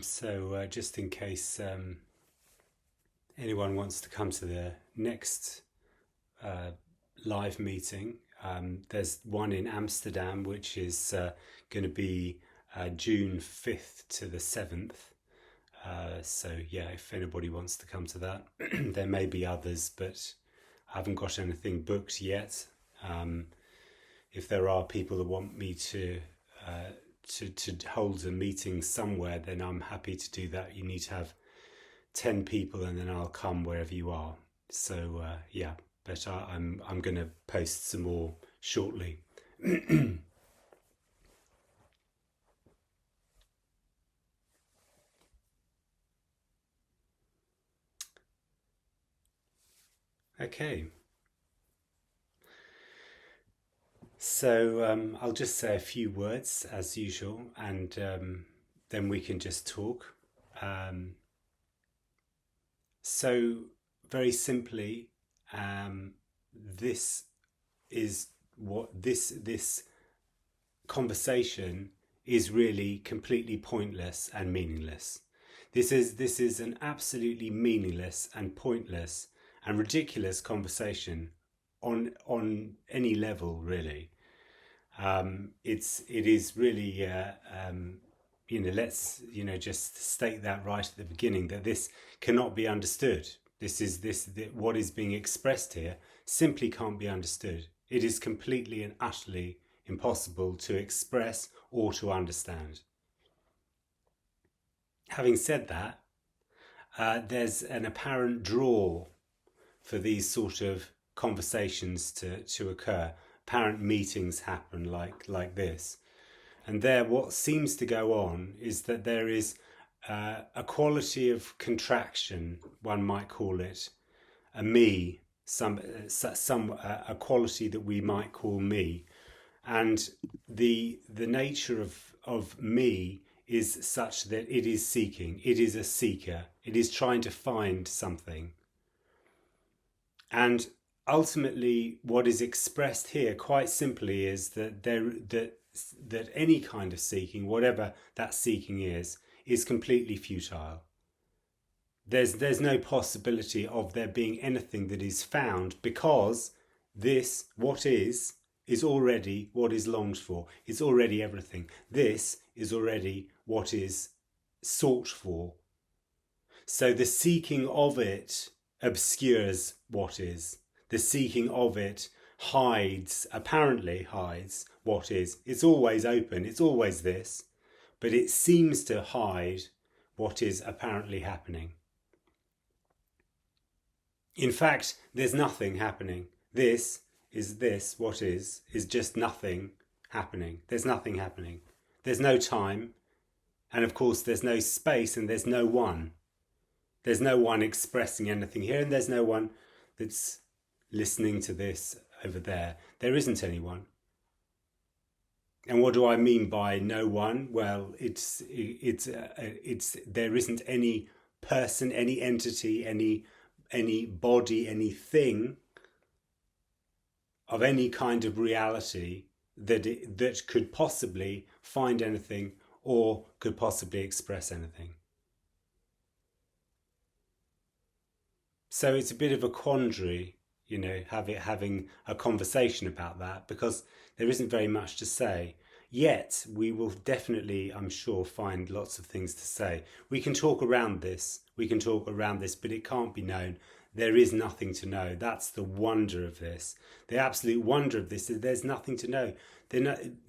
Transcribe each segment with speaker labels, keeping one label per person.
Speaker 1: So just in case anyone wants to come to the next live meeting, there's one in Amsterdam, which is going to be June 5th to the 7th. So yeah, if anybody wants to come to that, there may be others, but I haven't got anything booked yet. If there are people that want me to hold a meeting somewhere, then I'm happy to do that. You need to have 10 people, and then I'll come wherever you are. So yeah, but I'm going to post some more shortly. Okay. So I'll just say a few words as usual, and then we can just talk. So very simply, this is what this conversation is really completely pointless and meaningless. This is an absolutely meaningless and pointless and ridiculous conversation on any level, really. It is really let's just state that right at the beginning, that this cannot be understood. What is being expressed here simply can't be understood. It is completely and utterly impossible to express or to understand. Having said that, there's an apparent draw for these sort of conversations to occur. Apparent meetings happen like this. And there, what seems to go on is that there is a quality of contraction, one might call it, a me, a quality that we might call me, and the nature of me is such that it is seeking. It is a seeker. It is trying to find something, and ultimately, what is expressed here, quite simply, is that any kind of seeking, whatever that seeking is completely futile. There's no possibility of there being anything that is found, because this, what is already what is longed for. It's already everything. This is already what is sought for. So the seeking of it obscures what is. The seeking of it apparently hides what is. It's always open, it's always this, but it seems to hide what is apparently happening. In fact, there's nothing happening. What is just nothing happening. There's nothing happening. There's no time, and of course there's no space, and there's no one. There's no one expressing anything here, and there's no one that's listening to this over there. There isn't anyone. And what do I mean by no one? Well, it's there isn't any person, any entity, any body, anything of any kind of reality that could possibly find anything or could possibly express anything. So it's a bit of a quandary, having a conversation about that, because there isn't very much to say. Yet we will definitely, I'm sure, find lots of things to say. We can talk around this, but it can't be known. There is nothing to know. That's the wonder of this. The absolute wonder of this is there's nothing to know.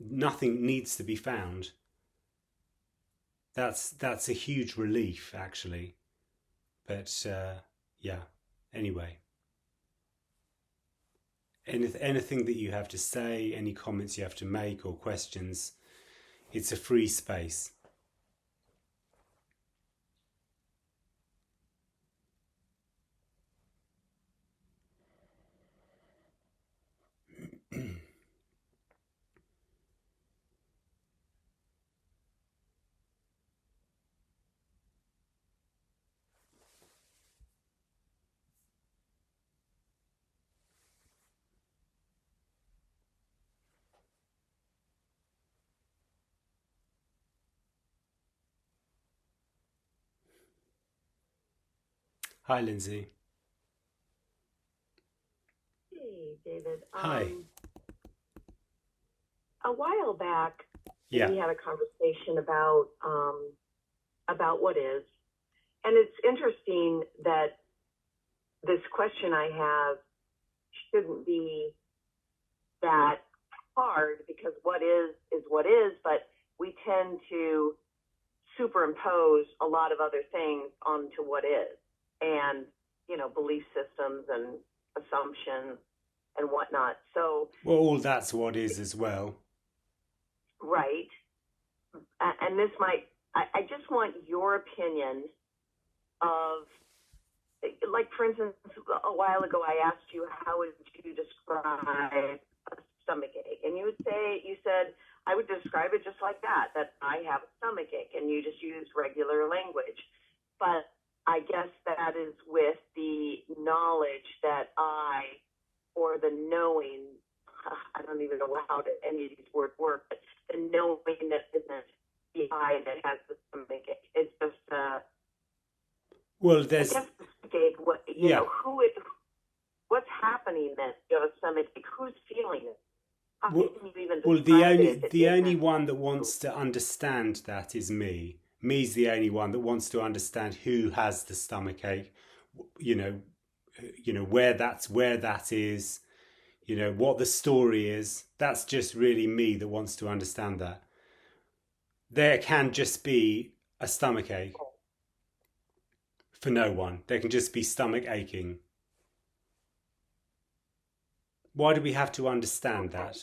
Speaker 1: Nothing needs to be found. That's a huge relief, actually. But yeah, anyway. Anything that you have to say, any comments you have to make or questions, it's a free space. Hi, Lindsay.
Speaker 2: Hey, David.
Speaker 1: Hi.
Speaker 2: A while back,
Speaker 1: Yeah.
Speaker 2: we had a conversation about what is, and it's interesting that this question I have shouldn't be that hard because what is what is, but we tend to superimpose a lot of other things onto what is, and belief systems and assumptions and whatnot. So,
Speaker 1: Well, all that's what is as well.
Speaker 2: right. And this might, I just want your opinion of, like, for instance, a while ago I asked you, how would you describe a stomach ache? And you said, I would describe it just like that I have a stomach ache, and you just use regular language. But I guess that is with the knowledge or the knowing, I don't even know how any of these words work, but the knowing that isn't the I that has the stomach ache. It's just,
Speaker 1: Well,
Speaker 2: I
Speaker 1: there's
Speaker 2: guess the stomach ache,
Speaker 1: yeah.
Speaker 2: what's happening that you have a stomach ache? Who's feeling it? How can
Speaker 1: Well,
Speaker 2: you even
Speaker 1: well,
Speaker 2: describe it if it
Speaker 1: the only
Speaker 2: isn't
Speaker 1: one that
Speaker 2: you?
Speaker 1: wants to understand that is me. Me's the only one that wants to understand who has the stomach ache. You know, where that is. What the story is. That's just really me that wants to understand that. There can just be a stomach ache for no one. There can just be stomach aching. Why do we have to understand
Speaker 2: Okay,
Speaker 1: that?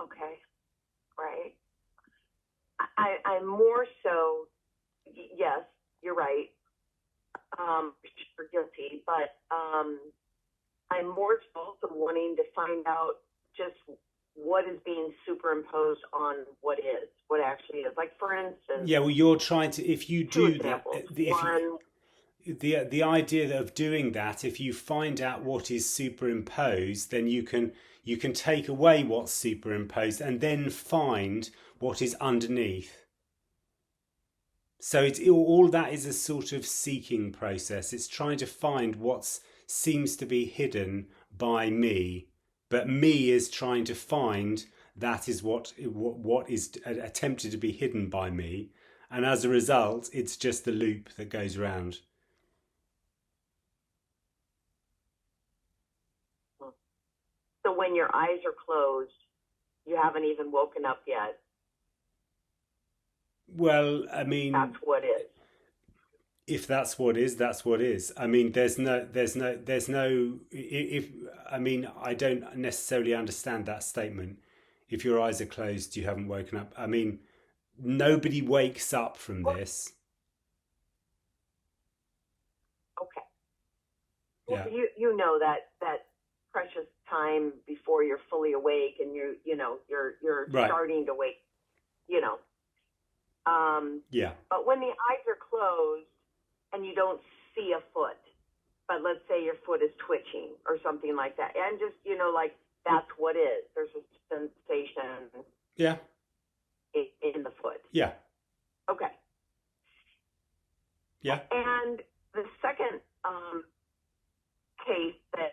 Speaker 2: okay, right. I'm more so, yes, you're right. You're guilty, but I'm more so also wanting to find out just what is being superimposed on what actually is. Like, for instance,
Speaker 1: Yeah, well, you're trying to. If you
Speaker 2: two
Speaker 1: do that,
Speaker 2: examples.
Speaker 1: if you,
Speaker 2: One,
Speaker 1: the idea of doing that, if you find out what is superimposed, then you can take away what's superimposed and then find what is underneath. So it's all that is a sort of seeking process. It's trying to find what seems to be hidden by me, but me is trying to find that is what is attempted to be hidden by me, and as a result, it's just the loop that goes round.
Speaker 2: so when your eyes are closed, you haven't even woken up yet.
Speaker 1: Well, I
Speaker 2: That's
Speaker 1: mean,
Speaker 2: what is.
Speaker 1: if that's what is, that's what is. I mean, there's no. If I mean, I don't necessarily understand that statement. If your eyes are closed, you haven't woken up. I mean, nobody wakes up from
Speaker 2: Well,
Speaker 1: this.
Speaker 2: okay. Well,
Speaker 1: Yeah,
Speaker 2: you know that precious time before you're fully awake and you're
Speaker 1: right.
Speaker 2: starting to wake. You know,
Speaker 1: Yeah,
Speaker 2: but when the eyes are closed and you don't see a foot, but let's say your foot is twitching or something like that, and just like, that's what is. There's a sensation
Speaker 1: yeah,
Speaker 2: in the foot.
Speaker 1: yeah,
Speaker 2: Okay.
Speaker 1: yeah.
Speaker 2: And the second case that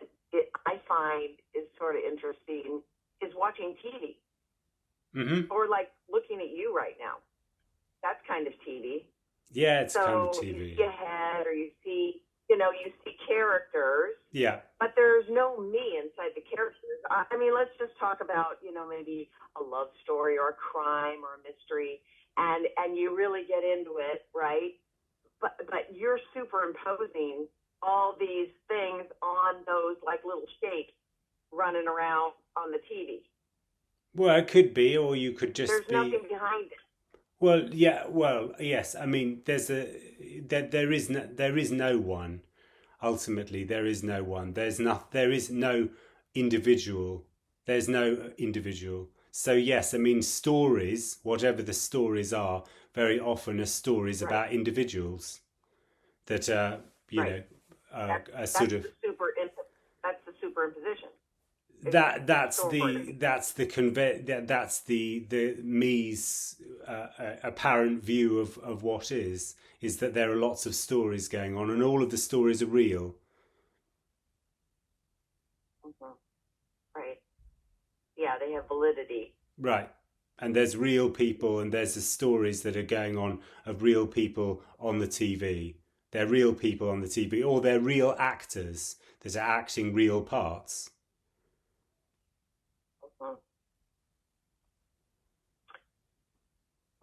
Speaker 2: I find is sort of interesting is watching TV,
Speaker 1: Mhm.
Speaker 2: or like looking at you right now. That's kind of TV.
Speaker 1: Yeah, it's kind of
Speaker 2: So you
Speaker 1: TV.
Speaker 2: see a head, or you see characters,
Speaker 1: Yeah.
Speaker 2: but there's no me inside the characters. I mean, let's just talk about, maybe a love story or a crime or a mystery, and you really get into it, right? But you're superimposing all these things on those, like, little shapes running around on the TV.
Speaker 1: Well, it could be, or you could just
Speaker 2: There's
Speaker 1: be.
Speaker 2: nothing behind it.
Speaker 1: Well, yeah. Well, yes. I mean, there is no one. Ultimately, there is no one. There is no individual. There's no individual. So yes, I mean, stories, whatever the stories are, very often are stories
Speaker 2: Right,
Speaker 1: about individuals that are,
Speaker 2: right.
Speaker 1: are sort
Speaker 2: That's
Speaker 1: of
Speaker 2: the that's the superimposition. It's
Speaker 1: that's
Speaker 2: story.
Speaker 1: the that's the convey that's the me's apparent view of what is that there are lots of stories going on, and all of the stories are real.
Speaker 2: Mhm. Right. Yeah, they have validity.
Speaker 1: Right. And there's real people, and there's the stories that are going on of real people on the TV. They're real people on the TV, or they're real actors that are acting real parts.
Speaker 2: Mhm.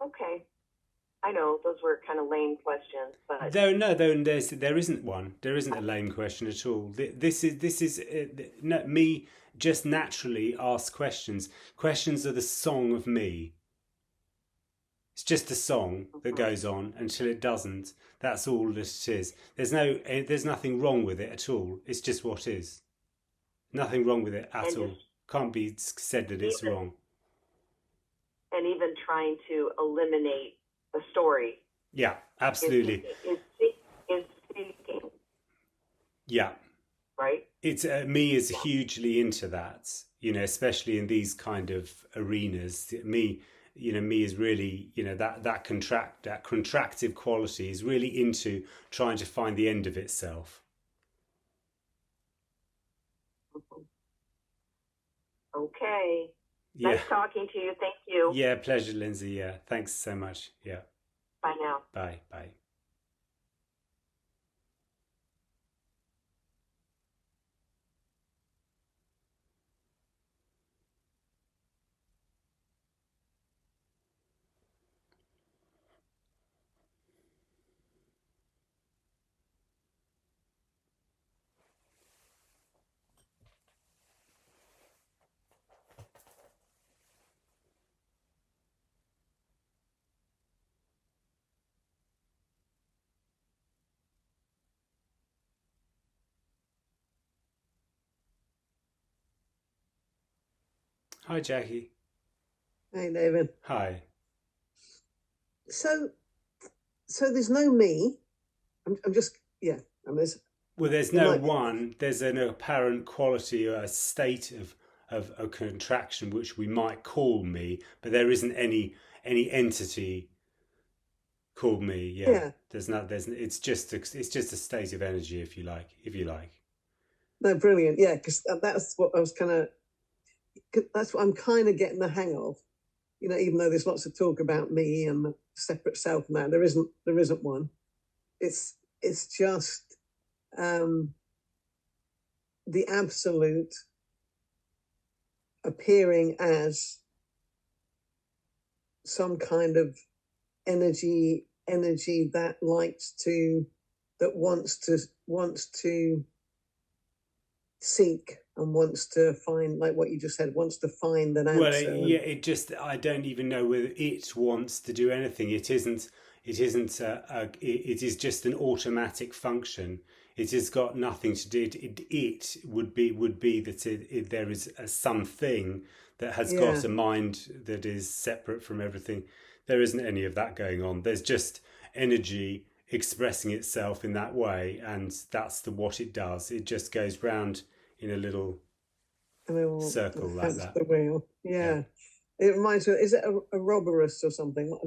Speaker 2: Okay. I know those were kind of lame questions, but
Speaker 1: No, there isn't one. There isn't a lame question at all. No, me just naturally ask questions. Questions are the song of me. It's just a song that
Speaker 2: mhm.
Speaker 1: goes on until it doesn't. That's all that it is. There's nothing wrong with it at all. It's just what is. Nothing wrong with it at
Speaker 2: And
Speaker 1: all.
Speaker 2: just
Speaker 1: Can't be said that it's
Speaker 2: even
Speaker 1: wrong.
Speaker 2: even trying to eliminate the story
Speaker 1: Yeah,
Speaker 2: is
Speaker 1: absolutely.
Speaker 2: is is seeking,
Speaker 1: Yeah,
Speaker 2: right?
Speaker 1: it's me is
Speaker 2: Yeah.
Speaker 1: hugely into that. Especially in these kind of arenas. Me is really, that contractive quality is really into trying to find the end of itself.
Speaker 2: Mhm. Okay.
Speaker 1: Yeah,
Speaker 2: Nice talking to you. Thank you.
Speaker 1: yeah, pleasure, Lindsay. Yeah, thanks so much. Yeah,
Speaker 2: Bye now.
Speaker 1: bye, bye. Hi, Jackie.
Speaker 3: Hey, David.
Speaker 1: Hi.
Speaker 3: So, so there's no me. I'm just, yeah. I mean,
Speaker 1: Well, there's
Speaker 3: there
Speaker 1: no
Speaker 3: might be.
Speaker 1: one. There's an apparent quality or a state of a contraction which we might call me, but there isn't any entity called me. Yeah,
Speaker 3: Yeah.
Speaker 1: there's not. There's. It's just a state of energy, if you like. If you like.
Speaker 3: No, brilliant. Yeah, because that's what I was kind of. That's what I'm kind of getting the hang of. Even though there's lots of talk about me and the separate self now, there isn't one. It's just um, the absolute appearing as some kind of energy that likes to, that wants to seek and wants to find, like what you just said, wants to find an
Speaker 1: Well,
Speaker 3: answer.
Speaker 1: yeah. It just. I don't even know whether it wants to do anything. It isn't. It isn't. It is just an automatic function. It has got nothing to do. It would be that there is something that has got
Speaker 3: Yeah.
Speaker 1: a mind that is separate from everything. There isn't any of that going on. There's just energy expressing itself in that way, and that's what it does. It just goes round in a little
Speaker 3: And then we'll
Speaker 1: circle like
Speaker 3: that's
Speaker 1: that.
Speaker 3: the wheel.
Speaker 1: Yeah.
Speaker 3: Yeah. It reminds me, is it a Roborus or something?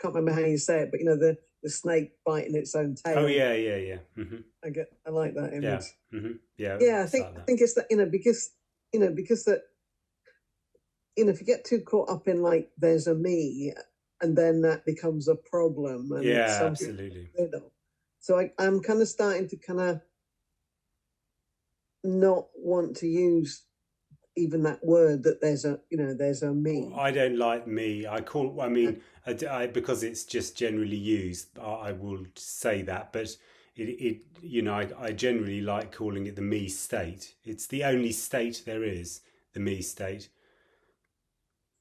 Speaker 3: Can't remember how you say it, but the snake biting its own tail.
Speaker 1: Oh yeah, yeah, yeah.
Speaker 3: I like that
Speaker 1: Yeah.
Speaker 3: image.
Speaker 1: Yeah.
Speaker 3: Yeah, I
Speaker 1: It's
Speaker 3: think
Speaker 1: like
Speaker 3: I
Speaker 1: that.
Speaker 3: think it's that, because that, if you get too caught up in like there's a me, and then that becomes a problem and it's
Speaker 1: Yeah,
Speaker 3: something
Speaker 1: absolutely.
Speaker 3: to get rid of. So I'm kind of starting to kind of not want to use even that word, that there's a me.
Speaker 1: I don't like me. I mean, because it's just generally used. I will say that, but I generally like calling it the me state. It's the only state there is, the me state.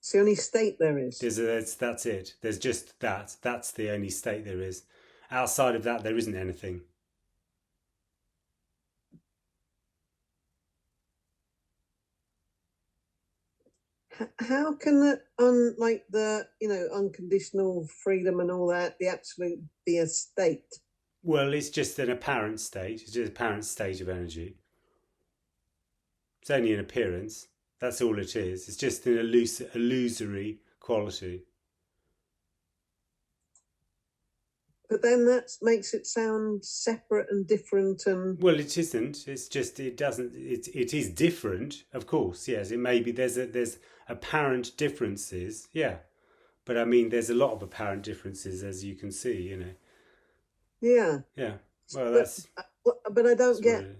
Speaker 3: It's the only state there is.
Speaker 1: That's it. There's just that. That's the only state there is. Outside of that, there isn't anything.
Speaker 3: How can like the unconditional freedom and all that, the absolute, be a state?
Speaker 1: Well, it's just an apparent state. It's just an apparent state of energy. It's only an appearance. That's all it is. It's just an illusory quality.
Speaker 3: But then that makes it sound separate and different and
Speaker 1: Well, it isn't. It's just it doesn't. It is different, of course. Yes, it may be. There's apparent differences. Yeah, but I mean, there's a lot of apparent differences, as you can see.
Speaker 3: yeah.
Speaker 1: Yeah. Well,
Speaker 3: But but I don't
Speaker 1: that's what
Speaker 3: get
Speaker 1: it is.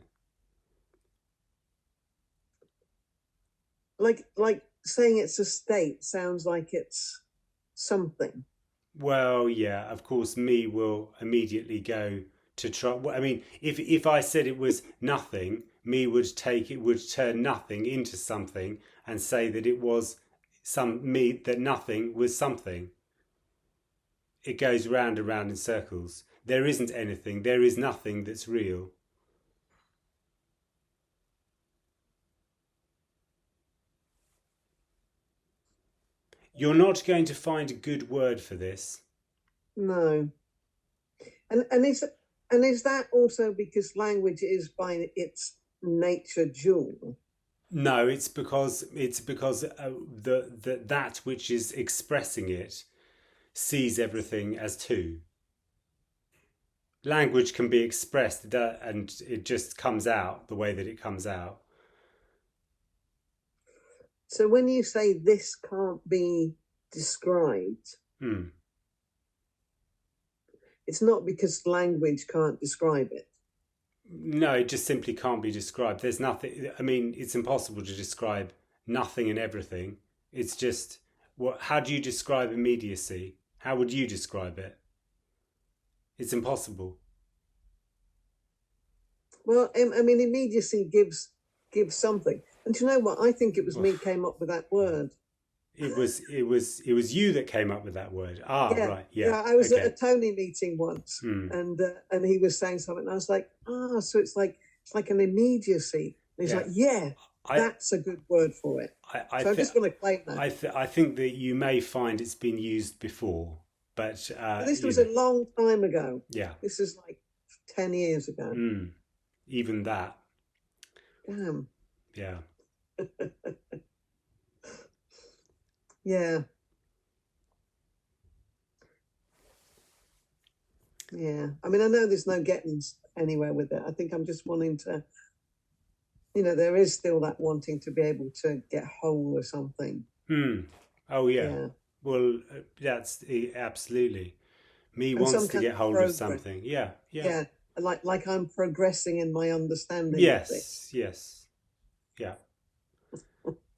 Speaker 3: like saying it's a state sounds like it's something.
Speaker 1: Well, yeah. Of course, me will immediately go to try. Well, I mean, if I said it was nothing, me would turn nothing into something and say that it was that nothing was something. It goes round and round in circles. There isn't anything. There is nothing that's real. You're not going to find a good word for this.
Speaker 3: No. And is that also because language is by its nature dual?
Speaker 1: No, it's because that which is expressing it sees everything as two. Language can be expressed and it just comes out the way that it comes out.
Speaker 3: So when you say this can't be described,
Speaker 1: Hmm.
Speaker 3: it's not because language can't describe it.
Speaker 1: No, it just simply can't be described. There's nothing. I mean, it's impossible to describe nothing and everything. It's just what? How do you describe immediacy? How would you describe it? It's impossible.
Speaker 3: Well, I mean, immediacy gives something. And do you know what? I think it was me came up with that word.
Speaker 1: It was you that came up with that word. Ah,
Speaker 3: Yeah,
Speaker 1: right, yeah,
Speaker 3: I was at a
Speaker 1: okay.
Speaker 3: Tony meeting once,
Speaker 1: Hmm.
Speaker 3: and he was saying something, and I was like, so it's like an immediacy. And he's
Speaker 1: Yeah,
Speaker 3: like, yeah,
Speaker 1: I,
Speaker 3: that's a good word for it.
Speaker 1: I, I,
Speaker 3: So I'm
Speaker 1: th-
Speaker 3: just going to claim that.
Speaker 1: I think that you may find it's been used before, but
Speaker 3: But this was a long time ago.
Speaker 1: yeah,
Speaker 3: This is like 10 years ago.
Speaker 1: even that,
Speaker 3: Damn.
Speaker 1: yeah.
Speaker 3: Yeah. Yeah. I mean, I know there's no getting anywhere with it. I think I'm just wanting to, there is still that wanting to be able to get hold of something.
Speaker 1: Oh yeah.
Speaker 3: Yeah.
Speaker 1: Well, that's absolutely. Me
Speaker 3: And
Speaker 1: wants
Speaker 3: some
Speaker 1: to
Speaker 3: kind
Speaker 1: get
Speaker 3: of
Speaker 1: hold of
Speaker 3: progress.
Speaker 1: something. Yeah, yeah.
Speaker 3: Yeah. Like I'm progressing in my understanding of this.
Speaker 1: Yes. Yeah,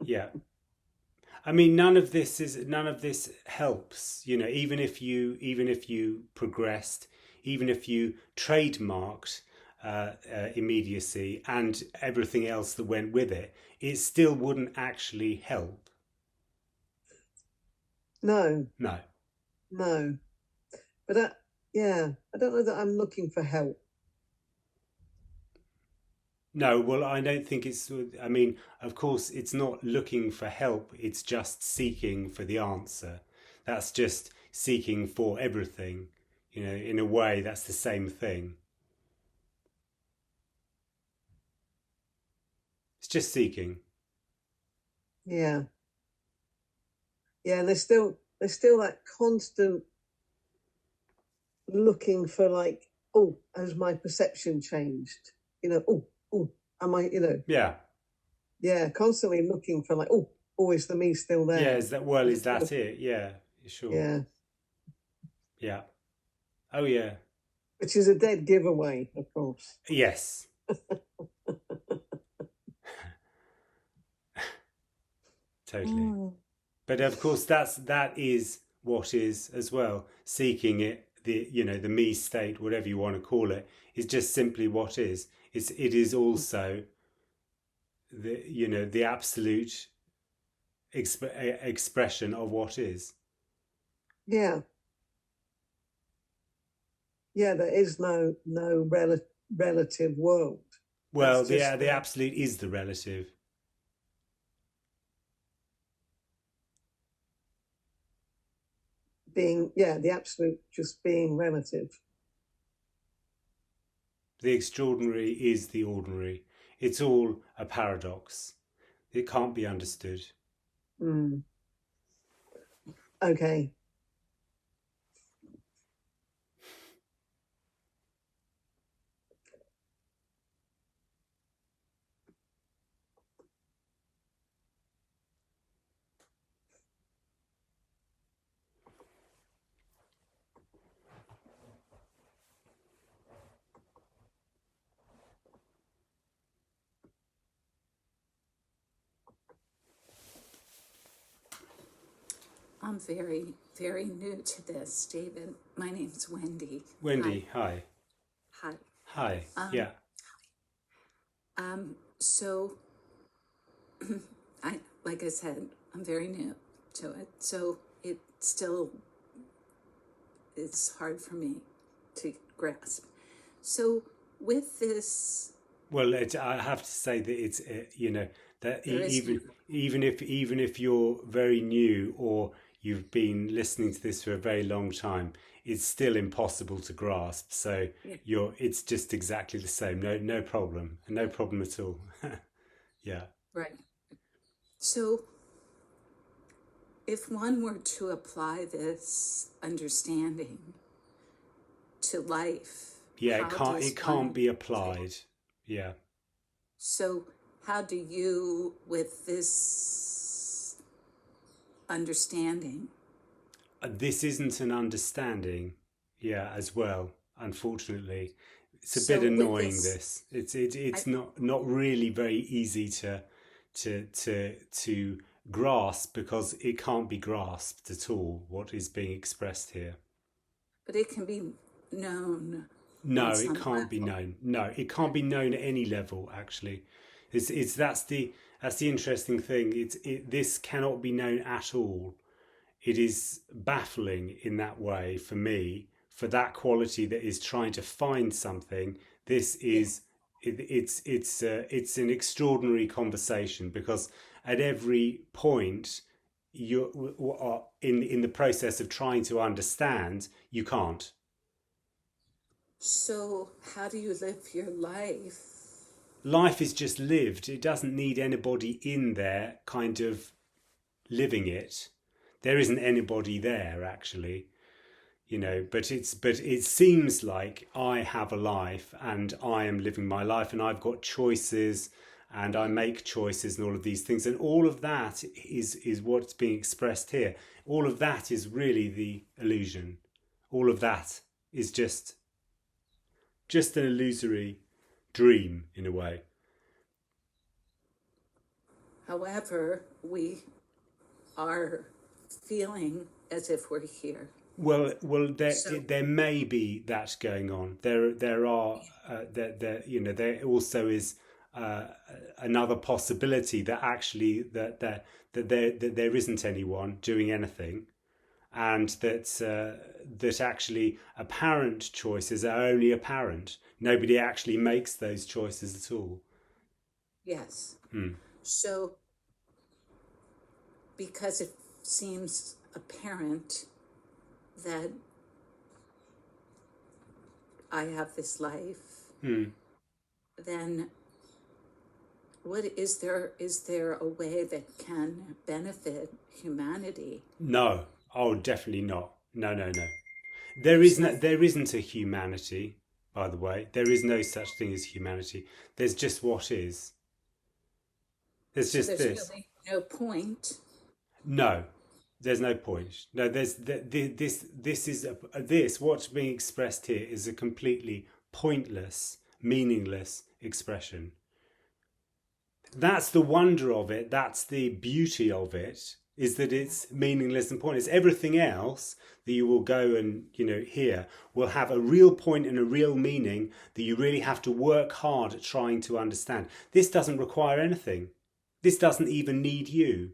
Speaker 1: yeah. I mean, none of this helps. Even if you progressed, even if you trademarked immediacy and everything else that went with it, it still wouldn't actually help.
Speaker 3: No,
Speaker 1: No.
Speaker 3: no. But I don't know that I'm looking for help.
Speaker 1: No, well, I don't think it's. I mean, of course, it's not looking for help, it's just seeking for the answer. That's just seeking for everything. In a way, that's the same thing. It's just seeking.
Speaker 3: Yeah. Yeah. And there's still that constant looking for like, oh, has my perception changed? Oh, am I,
Speaker 1: Yeah.
Speaker 3: yeah, constantly looking for like, oh, is the me still
Speaker 1: Yeah,
Speaker 3: there?
Speaker 1: is that it? Yeah, sure.
Speaker 3: Yeah,
Speaker 1: Yeah. Oh, yeah.
Speaker 3: which is a dead giveaway, of course.
Speaker 1: Yes. Totally. But of course, that is what is as well. Seeking it, the me state, whatever you want to call it, is just simply what is. It is also the absolute expression of what is.
Speaker 3: Yeah, yeah, there is no relative world.
Speaker 1: Well,
Speaker 3: That's just
Speaker 1: the absolute is the relative.
Speaker 3: the absolute just being relative.
Speaker 1: The extraordinary is the ordinary. It's all a paradox. It can't be understood.
Speaker 3: Okay.
Speaker 4: I'm very, very new to this, David. My name's Wendy.
Speaker 1: Wendy, hi.
Speaker 4: Hi.
Speaker 1: Hi. Yeah.
Speaker 4: So, like I said, I'm very new to it. So it still is hard for me to grasp. So with this,
Speaker 1: Well, I have to say that it's that
Speaker 4: there is no,
Speaker 1: even if you're very new or you've been listening to this for a very long time, it's still impossible to grasp. So
Speaker 4: yeah,
Speaker 1: it's just exactly the same. No problem, no problem at all. Yeah.
Speaker 4: right. So if one were to apply this understanding to life,
Speaker 1: Yeah,
Speaker 4: how does
Speaker 1: it can't
Speaker 4: one,
Speaker 1: be applied. Yeah.
Speaker 4: so how do you, with this understanding,
Speaker 1: This isn't an understanding, yeah, as well, unfortunately. It's a bit
Speaker 4: so with
Speaker 1: annoying,
Speaker 4: this,
Speaker 1: this. It's
Speaker 4: I,
Speaker 1: not really very easy to grasp, because it can't be grasped at all, what is being expressed here.
Speaker 4: but it can be known
Speaker 1: No,
Speaker 4: on
Speaker 1: it
Speaker 4: some
Speaker 1: can't be
Speaker 4: level.
Speaker 1: known. No, it can't be known at any level, actually. It's that's the interesting thing. This cannot be known at all. It is baffling in that way for me, for that quality that is trying to find something. This
Speaker 4: Yeah.
Speaker 1: is it's an extraordinary conversation, because at every point you are in the process of trying to understand, you can't.
Speaker 4: So how do you live your life?
Speaker 1: Life is just lived. It doesn't need anybody in there kind of living it. There isn't anybody there, actually, but it seems like I have a life and I am living my life, and I've got choices and I make choices and all of these things, and all of that is what's being expressed here. All of that is really the illusion. All of that is just an illusory dream, in a way.
Speaker 4: However, we are feeling as if we're here.
Speaker 1: Well,
Speaker 4: So,
Speaker 1: there may be that going on. There are there also is uh, another possibility that actually that there isn't anyone doing anything, and that actually apparent choices are only apparent. Nobody actually makes those choices at all.
Speaker 4: yes.
Speaker 1: Hmm.
Speaker 4: So, because it seems apparent that I have this life,
Speaker 1: Hmm.
Speaker 4: then what is there a way that can benefit humanity?
Speaker 1: No. Oh, definitely not. No.
Speaker 4: There's nothing.
Speaker 1: There isn't a humanity, by the way. There is no such thing as humanity. There's just what is. There's
Speaker 4: So
Speaker 1: just
Speaker 4: there's
Speaker 1: this.
Speaker 4: really no point.
Speaker 1: No, there's no point. No, this is this what's being expressed here is a completely pointless, meaningless expression. That's the wonder of it. That's the beauty of it, is that it's meaningless and pointless. Everything else that you will go and hear will have a real point and a real meaning that you really have to work hard at trying to understand. This doesn't require anything. This doesn't even need you.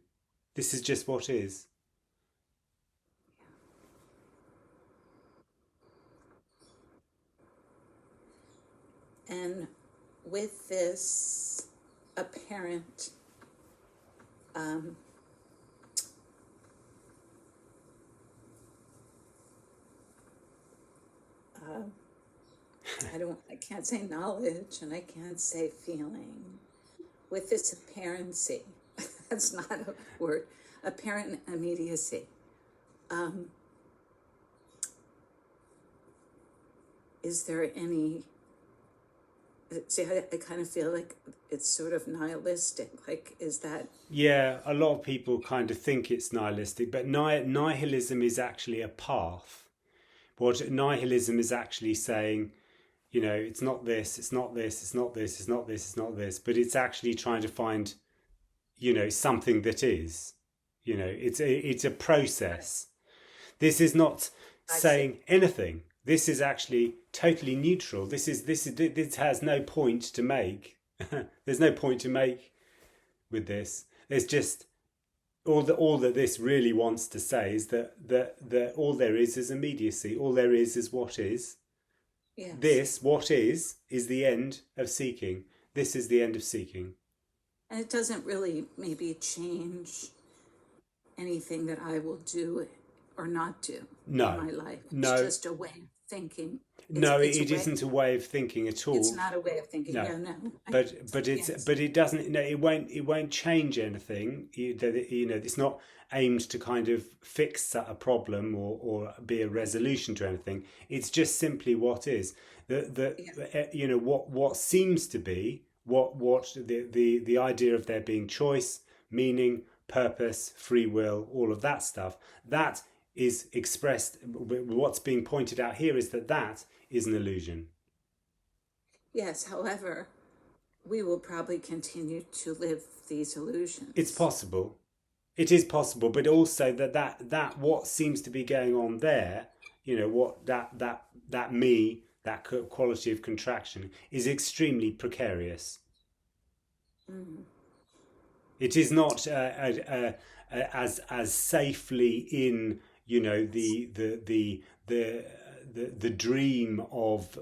Speaker 1: This is just what is.
Speaker 4: And with this apparent um, uh, I can't say knowledge and I can't say feeling. With this apparency, that's not a word, apparent immediacy. Um, is there any, see, I kind of feel like it's sort of nihilistic. Like, is that,
Speaker 1: Yeah, a lot of people kind of think it's nihilistic, but nihilism is actually a path. What nihilism is actually saying, it's not this, it's not this, it's not this, it's not this, it's not this, but it's actually trying to find, something that is. You know, it's a process. This is not
Speaker 4: I see.
Speaker 1: saying anything. This is actually totally neutral. This has no point to make. There's no point to make with this. There's just all that this really wants to say is that all there is immediacy. All there is what is.
Speaker 4: Yes.
Speaker 1: This, what is the end of seeking. This is the end of seeking.
Speaker 4: And it doesn't really maybe change anything that I will do or not do
Speaker 1: No.
Speaker 4: in my life. It's
Speaker 1: No.
Speaker 4: just a way of thinking.
Speaker 1: No,
Speaker 4: It's a
Speaker 1: it
Speaker 4: way-
Speaker 1: isn't a way of thinking at all.
Speaker 4: It's not a way of thinking.
Speaker 1: No.
Speaker 4: Yeah, no.
Speaker 1: But
Speaker 4: Yes.
Speaker 1: it doesn't. No, it won't change anything. You know, it's not aimed to kind of fix a problem or be a resolution to anything. It's just simply what is. You know, what seems to be what the idea of there being choice, meaning, purpose, free will, all of that stuff. That is expressed. What's being pointed out here is that is an illusion.
Speaker 4: Yes, however, we will probably continue to live these illusions.
Speaker 1: It's possible. It is possible, but also that what seems to be going on there, you know, what that me, that quality of contraction is extremely precarious.
Speaker 4: Mm.
Speaker 1: It is not as safely in, you know, the dream of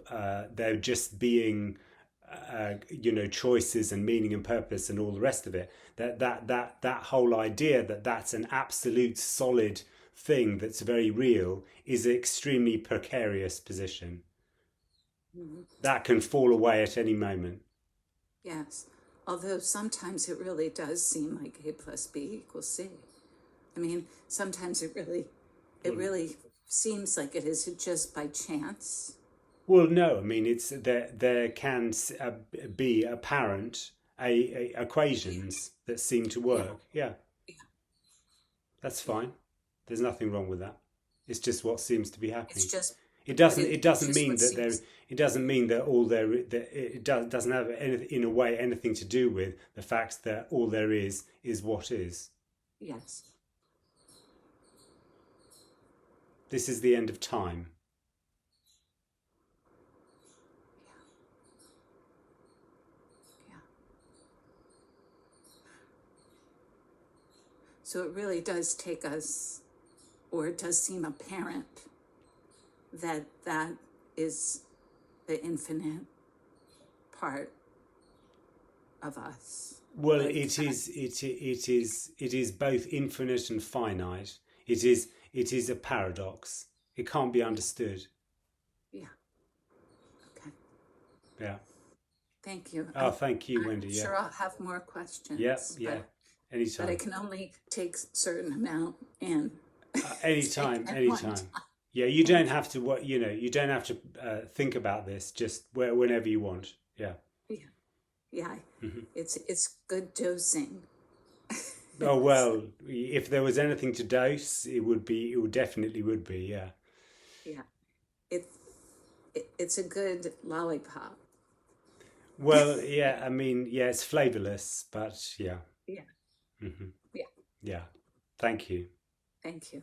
Speaker 1: there just being you know, choices and meaning and purpose and all the rest of it. That whole idea that's an absolute solid thing that's very real is an extremely precarious position.
Speaker 4: Mm-hmm.
Speaker 1: That can fall away at any moment.
Speaker 4: Yes, although sometimes it really does seem like A plus B equals C. I mean, sometimes it really seems like it is just by chance.
Speaker 1: Well, no, I mean it's there can be apparent equations that seem to work. Yeah, that's fine. There's nothing wrong with that. It's just what seems to be happening.
Speaker 4: It's just
Speaker 1: It doesn't.
Speaker 4: but
Speaker 1: It doesn't
Speaker 4: just
Speaker 1: mean
Speaker 4: what
Speaker 1: that there.
Speaker 4: seems-
Speaker 1: It doesn't mean that all there. That it doesn't have anything, in a way, anything to do with the fact that all there is what is.
Speaker 4: Yes.
Speaker 1: This is the end of time.
Speaker 4: Yeah. So it really does take us, or it does seem apparent that is the infinite part of us.
Speaker 1: Well,
Speaker 4: Like
Speaker 1: it
Speaker 4: that.
Speaker 1: is. It is both infinite and finite. It is a paradox. It can't be understood.
Speaker 4: Yeah. Okay.
Speaker 1: Yeah.
Speaker 4: Thank you.
Speaker 1: Oh, thank you,
Speaker 4: I'm
Speaker 1: Wendy. Yeah.
Speaker 4: sure I'll have more questions.
Speaker 1: Yeah. Yeah.
Speaker 4: But I
Speaker 1: Anytime.
Speaker 4: can only take certain amount and
Speaker 1: Anytime.
Speaker 4: at one
Speaker 1: Anytime.
Speaker 4: time.
Speaker 1: Yeah. You don't have to. What you know. You don't have to think about this. Just whenever you want. Yeah.
Speaker 4: Yeah,
Speaker 1: Mhm.
Speaker 4: it's good dosing.
Speaker 1: Oh well. If there was anything to dose, it would be. It would definitely would be. Yeah.
Speaker 4: Yeah, it, it's a good lollipop.
Speaker 1: Well. Yeah. I mean. Yeah. It's flavorless, but yeah.
Speaker 4: Yeah,
Speaker 1: Hmm.
Speaker 4: yeah.
Speaker 1: Yeah. Thank you.
Speaker 4: Thank you.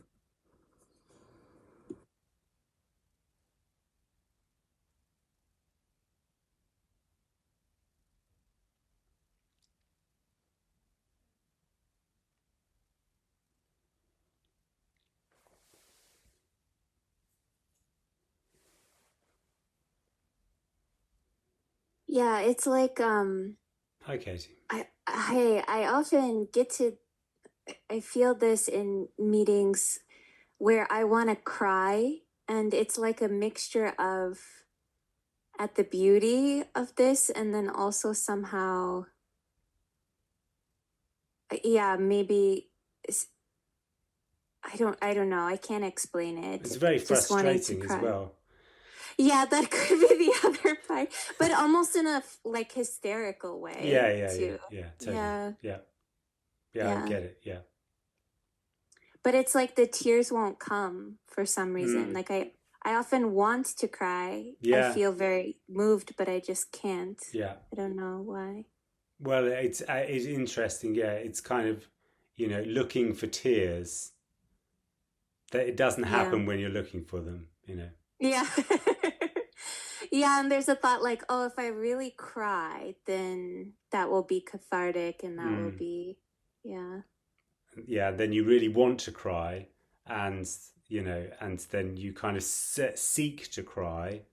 Speaker 5: Yeah, it's like
Speaker 1: Hi, Katie.
Speaker 5: I often I feel this in meetings where I want to cry, and it's like a mixture of at the beauty of this, and then also somehow yeah, maybe I don't know. I can't explain it.
Speaker 1: It's very
Speaker 5: Just wanting to
Speaker 1: frustrating as
Speaker 5: cry.
Speaker 1: well.
Speaker 5: Yeah, that could be the other part, but almost in a like hysterical way
Speaker 1: Yeah,
Speaker 5: too.
Speaker 1: totally.
Speaker 5: Yeah.
Speaker 1: Yeah, I
Speaker 5: Yeah.
Speaker 1: get it. Yeah.
Speaker 5: But it's like the tears won't come for some reason.
Speaker 1: Mm.
Speaker 5: Like I often want to cry.
Speaker 1: Yeah.
Speaker 5: I feel very moved, but I just can't.
Speaker 1: Yeah.
Speaker 5: I don't know why.
Speaker 1: Well, it's interesting. Yeah, it's kind of, looking for tears, that it doesn't
Speaker 5: Yeah.
Speaker 1: happen when you're looking for them,
Speaker 5: Yeah. Yeah, and there's a thought like, oh, if I really cry, then that will be cathartic and that will be, yeah.
Speaker 1: Yeah, then you really want to cry, and and then you kind of seek to cry,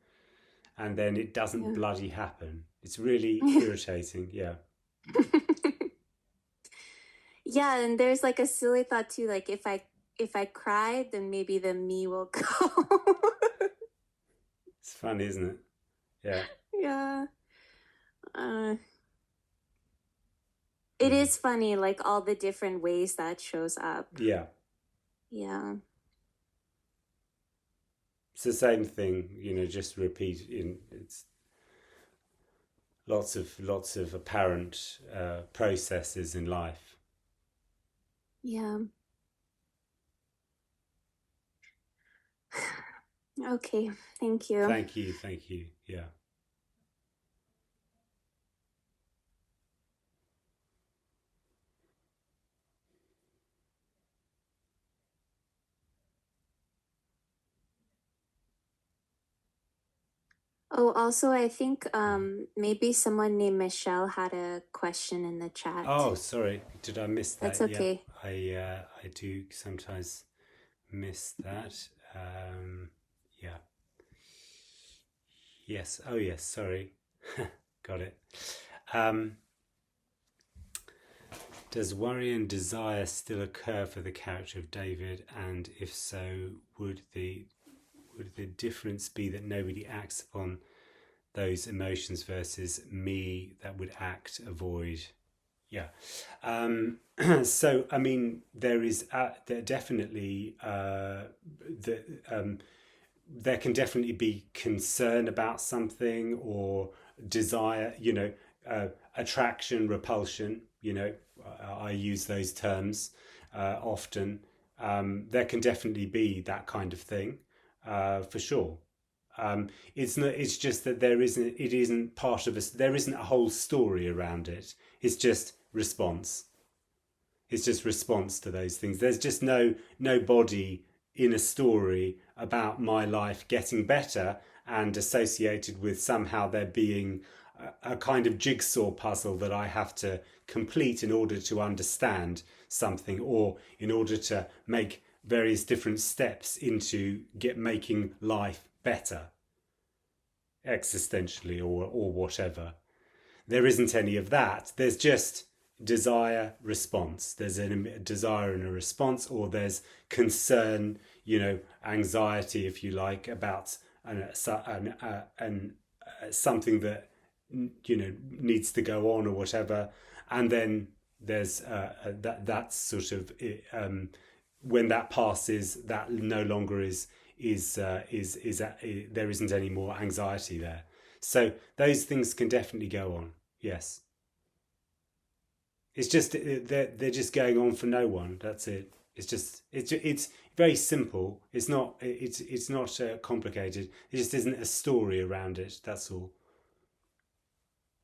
Speaker 1: and then it doesn't
Speaker 5: Yeah.
Speaker 1: bloody happen. It's really irritating. Yeah.
Speaker 5: Yeah, and there's like a silly thought too, like if I cry, then maybe the me will go.
Speaker 1: It's funny, isn't it? Yeah.
Speaker 5: Yeah. It is funny, like all the different ways that shows up.
Speaker 1: Yeah.
Speaker 5: Yeah.
Speaker 1: It's the same thing, just repeat it's lots of apparent processes in life.
Speaker 5: Yeah. Okay, thank you.
Speaker 1: Thank you. Yeah.
Speaker 5: Oh, also, I think maybe someone named Michelle had a question in the chat.
Speaker 1: Oh, sorry, did I miss that?
Speaker 5: That's okay.
Speaker 1: Yeah, I do sometimes miss that. Yeah. Yes. Oh, yes. Sorry. Got it. Does worry and desire still occur for the character of David? And if so, would the difference be that nobody acts upon those emotions versus me that would act, avoid? Yeah. So, I mean, there is there definitely there can definitely be concern about something, or desire, attraction, repulsion, I use those terms often. There can definitely be that kind of thing, for sure. It's not. It's just that there isn't. It isn't part of us. There isn't a whole story around it. It's just response. It's just response to those things. There's just no body in a story about my life getting better and associated with somehow there being a kind of jigsaw puzzle that I have to complete in order to understand something, or in order to make various different steps into making life better existentially, or whatever. There isn't any of that. There's just desire, response. There's a desire and a response, or there's concern, anxiety, if you like, about something that needs to go on or whatever. And then there's that sort of when that passes, that no longer there isn't any more anxiety there. So those things can definitely go on. Yes. It's just they're just going on for no one. That's it. It's very simple. It's not complicated. It just isn't a story around it. That's all.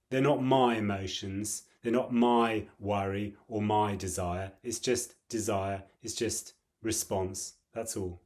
Speaker 1: They're not my emotions. They're not my worry or my desire. It's just desire. It's just response. That's all.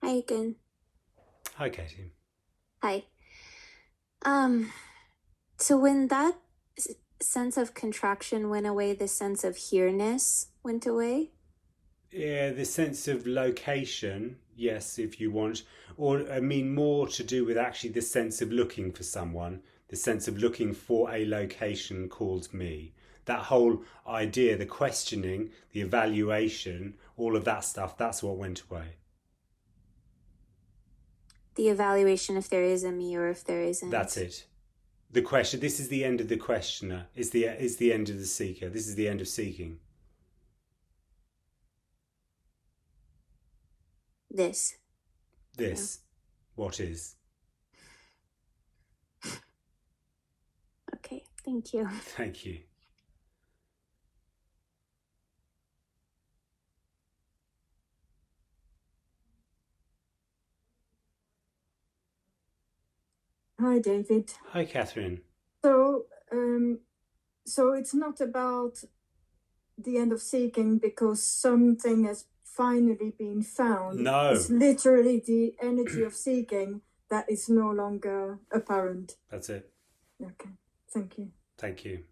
Speaker 5: Hi again.
Speaker 1: Hi, Katie.
Speaker 5: Hi. So when that sense of contraction went away, the sense of here-ness went away?
Speaker 1: Yeah, the sense of location, yes, if you want, or I mean more to do with actually the sense of looking for someone, the sense of looking for a location called me. That whole idea, the questioning, the evaluation, all of that stuff, that's what went away.
Speaker 5: The evaluation if there is a me or if there isn't.
Speaker 1: That's it. The question, this is the end of the questioner, is the end of the seeker. This is the end of seeking.
Speaker 5: This.
Speaker 1: What is.
Speaker 5: Okay, thank you.
Speaker 1: Thank you.
Speaker 6: Hi, David.
Speaker 1: Hi, Catherine.
Speaker 6: So, so it's not about the end of seeking because something has finally been found.
Speaker 1: No.
Speaker 6: It's literally the energy of seeking that is no longer apparent.
Speaker 1: That's it.
Speaker 6: Okay, thank you.
Speaker 1: Thank you.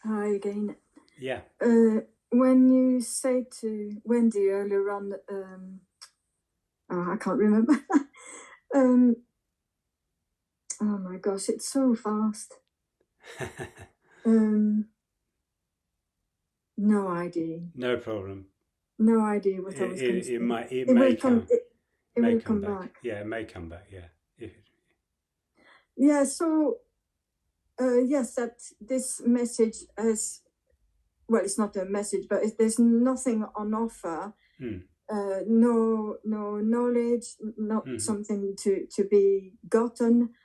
Speaker 6: Hi again.
Speaker 1: Yeah.
Speaker 6: When you say to Wendy earlier on, I can't remember. Oh my gosh, it's so fast. No idea.
Speaker 1: No problem.
Speaker 6: No idea what I was going to say.
Speaker 1: It may come
Speaker 6: back.
Speaker 1: Yeah, it may come back. Yeah.
Speaker 6: Yeah. So, yes, that this message has. Well, it's not a message, but there's nothing on offer. No knowledge, not something to be gotten,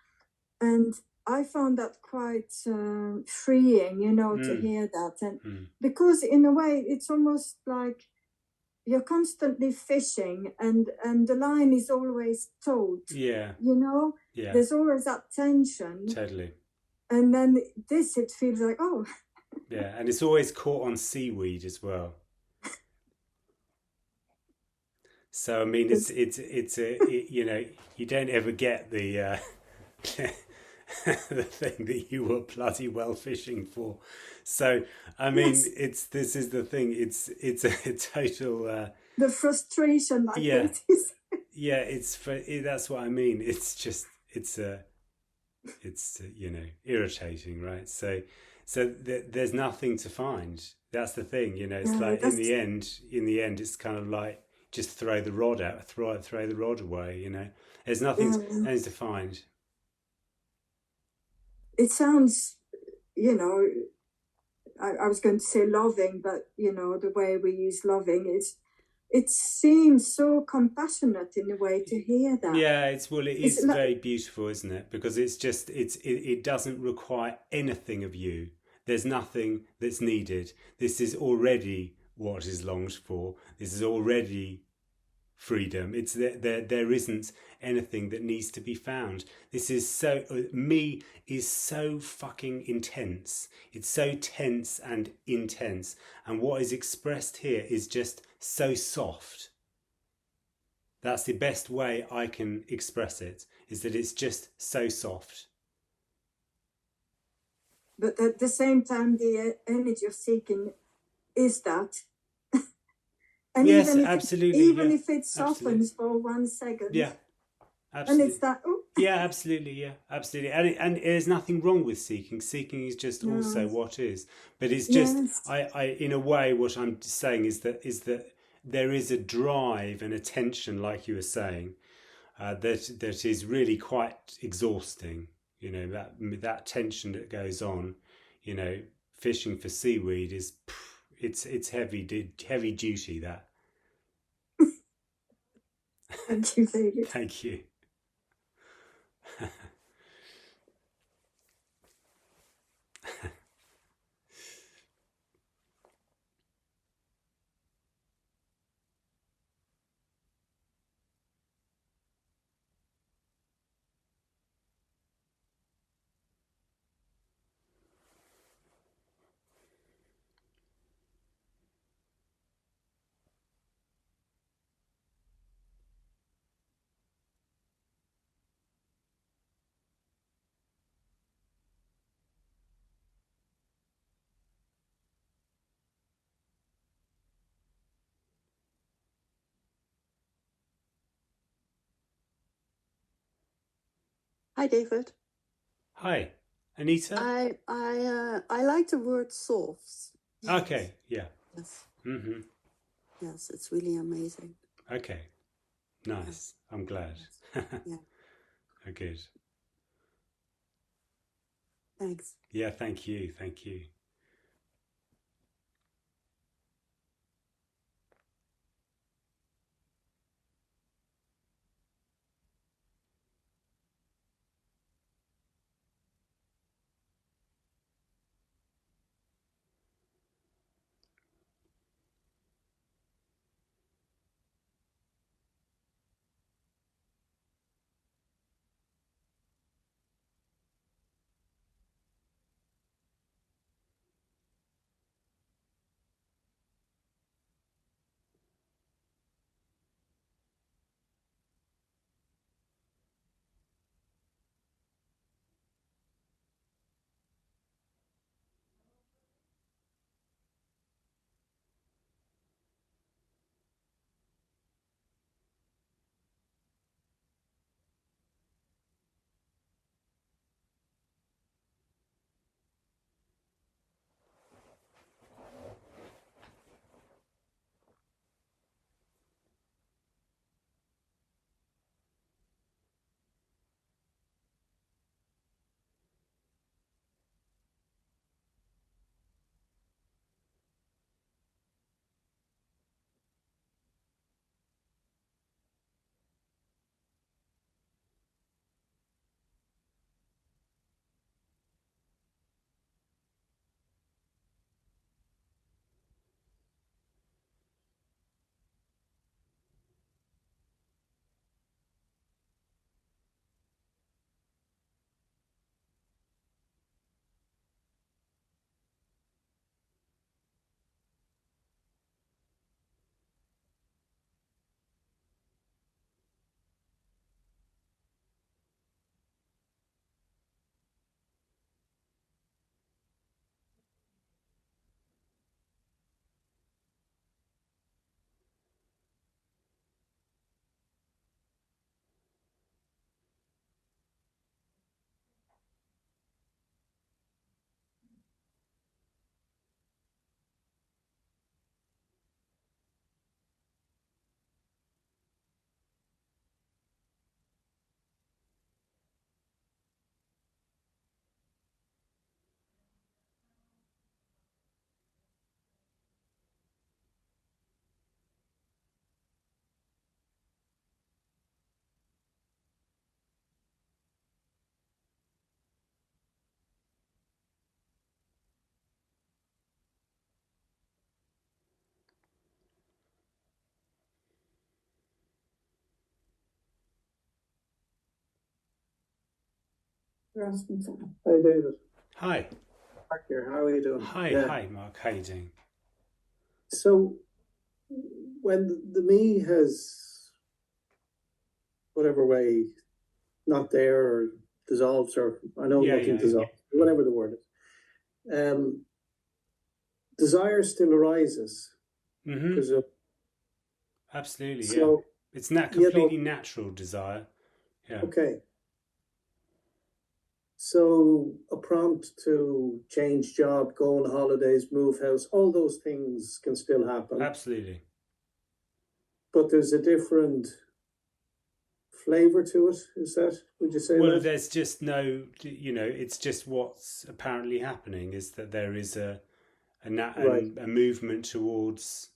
Speaker 6: and I found that quite freeing, to hear that, and because in a way it's almost like you're constantly fishing, and the line is always taut.
Speaker 1: Yeah.
Speaker 6: Yeah. There's always that tension.
Speaker 1: Totally.
Speaker 6: And then it feels like, oh.
Speaker 1: Yeah, and it's always caught on seaweed as well. So I mean, it's you don't ever get the the thing that you were bloody well fishing for. So I mean, this is the thing. It's a total.
Speaker 6: The frustration, it is.
Speaker 1: Yeah, that's what I mean. It's just it's irritating, right? So there's nothing to find. That's the thing, It's like in the end, it's kind of like just throw the rod out, throw the rod away. There's nothing to find.
Speaker 6: It sounds, I was going to say loving, but the way we use loving it seems so compassionate in a way to hear that.
Speaker 1: Yeah, it is very beautiful, isn't it? Because it's just it doesn't require anything of you. There's nothing that's needed. This is already what is longed for. This is already freedom. It's there isn't anything that needs to be found. This is me is so fucking intense. It's so tense and intense, and what is expressed here is just so soft. That's the best way I can express it, is that it's just so soft.
Speaker 6: But at the same time, the energy of seeking is that. And
Speaker 1: yes,
Speaker 6: even if
Speaker 1: absolutely.
Speaker 6: If it softens for 1 second.
Speaker 1: Yeah, absolutely.
Speaker 6: And it's that. Oh.
Speaker 1: Yeah, absolutely. Yeah, absolutely. And there's nothing wrong with seeking. Seeking is just also what is. But it's just, I in a way, what I'm saying is that there is a drive and a tension, like you were saying, that is really quite exhausting. That tension that goes on. Fishing for seaweed is. It's heavy duty, that.
Speaker 6: Thank you, David.
Speaker 1: Thank you.
Speaker 7: Hi, David.
Speaker 1: Hi, Anita.
Speaker 7: I like the word solves.
Speaker 1: Okay, yeah.
Speaker 7: Yes,
Speaker 1: Mm-hmm.
Speaker 7: yes, it's really amazing.
Speaker 1: Okay, nice. I'm glad.
Speaker 7: Yeah,
Speaker 1: Oh, good.
Speaker 7: thanks.
Speaker 1: Yeah, thank you. Thank you.
Speaker 8: Hi, David.
Speaker 1: Hi.
Speaker 8: Mark here. How are you doing?
Speaker 1: Hi, Mark. How you doing?
Speaker 8: So, when the me has, whatever way, not there or dissolves, or I know nothing dissolves, whatever the word is, desire still arises.
Speaker 1: Mm-hmm. Absolutely, yeah.
Speaker 8: So,
Speaker 1: It's not completely natural desire. Yeah.
Speaker 8: Okay. So, a prompt to change job, go on holidays, move house, all those things can still happen.
Speaker 1: Absolutely.
Speaker 8: But there's a different flavor to it. Is that, would you say?
Speaker 1: Well, there's just no, it's just what's apparently happening is that there is a movement towards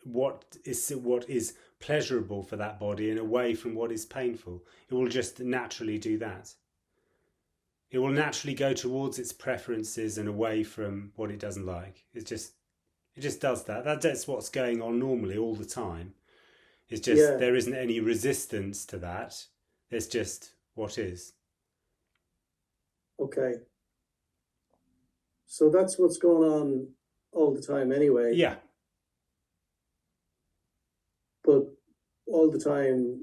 Speaker 1: what is pleasurable for that body and away from what is painful. It will just naturally do that. It will naturally go towards its preferences and away from what it doesn't like. It just does that. That's what's going on normally all the time. It's just there isn't any resistance to that. It's just what is.
Speaker 8: Okay. So that's what's going on all the time anyway.
Speaker 1: Yeah.
Speaker 8: But all the time,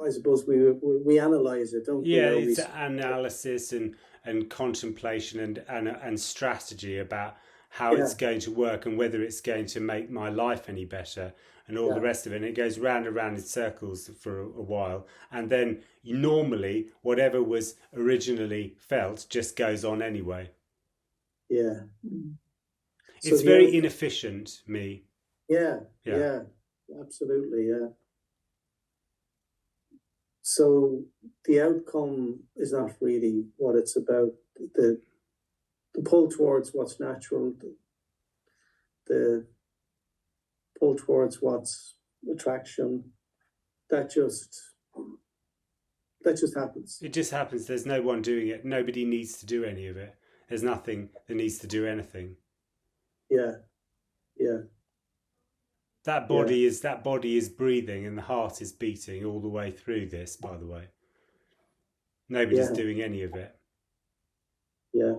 Speaker 8: I suppose we analyze it, don't we?
Speaker 1: Yeah, it's analysis and contemplation and strategy about how it's going to work and whether it's going to make my life any better and all the rest of it. And it goes round and round in circles for a while. And then normally whatever was originally felt just goes on anyway.
Speaker 8: Yeah.
Speaker 1: It's very inefficient, me.
Speaker 8: Yeah, absolutely, yeah. So the outcome is not really what it's about. The pull towards what's natural, the pull towards what's attraction, that just happens.
Speaker 1: It just happens. There's no one doing it. Nobody needs to do any of it. There's nothing that needs to do anything.
Speaker 8: Yeah.
Speaker 1: That body is breathing and the heart is beating all the way through this, by the way. Nobody's doing any of it.
Speaker 8: Yeah.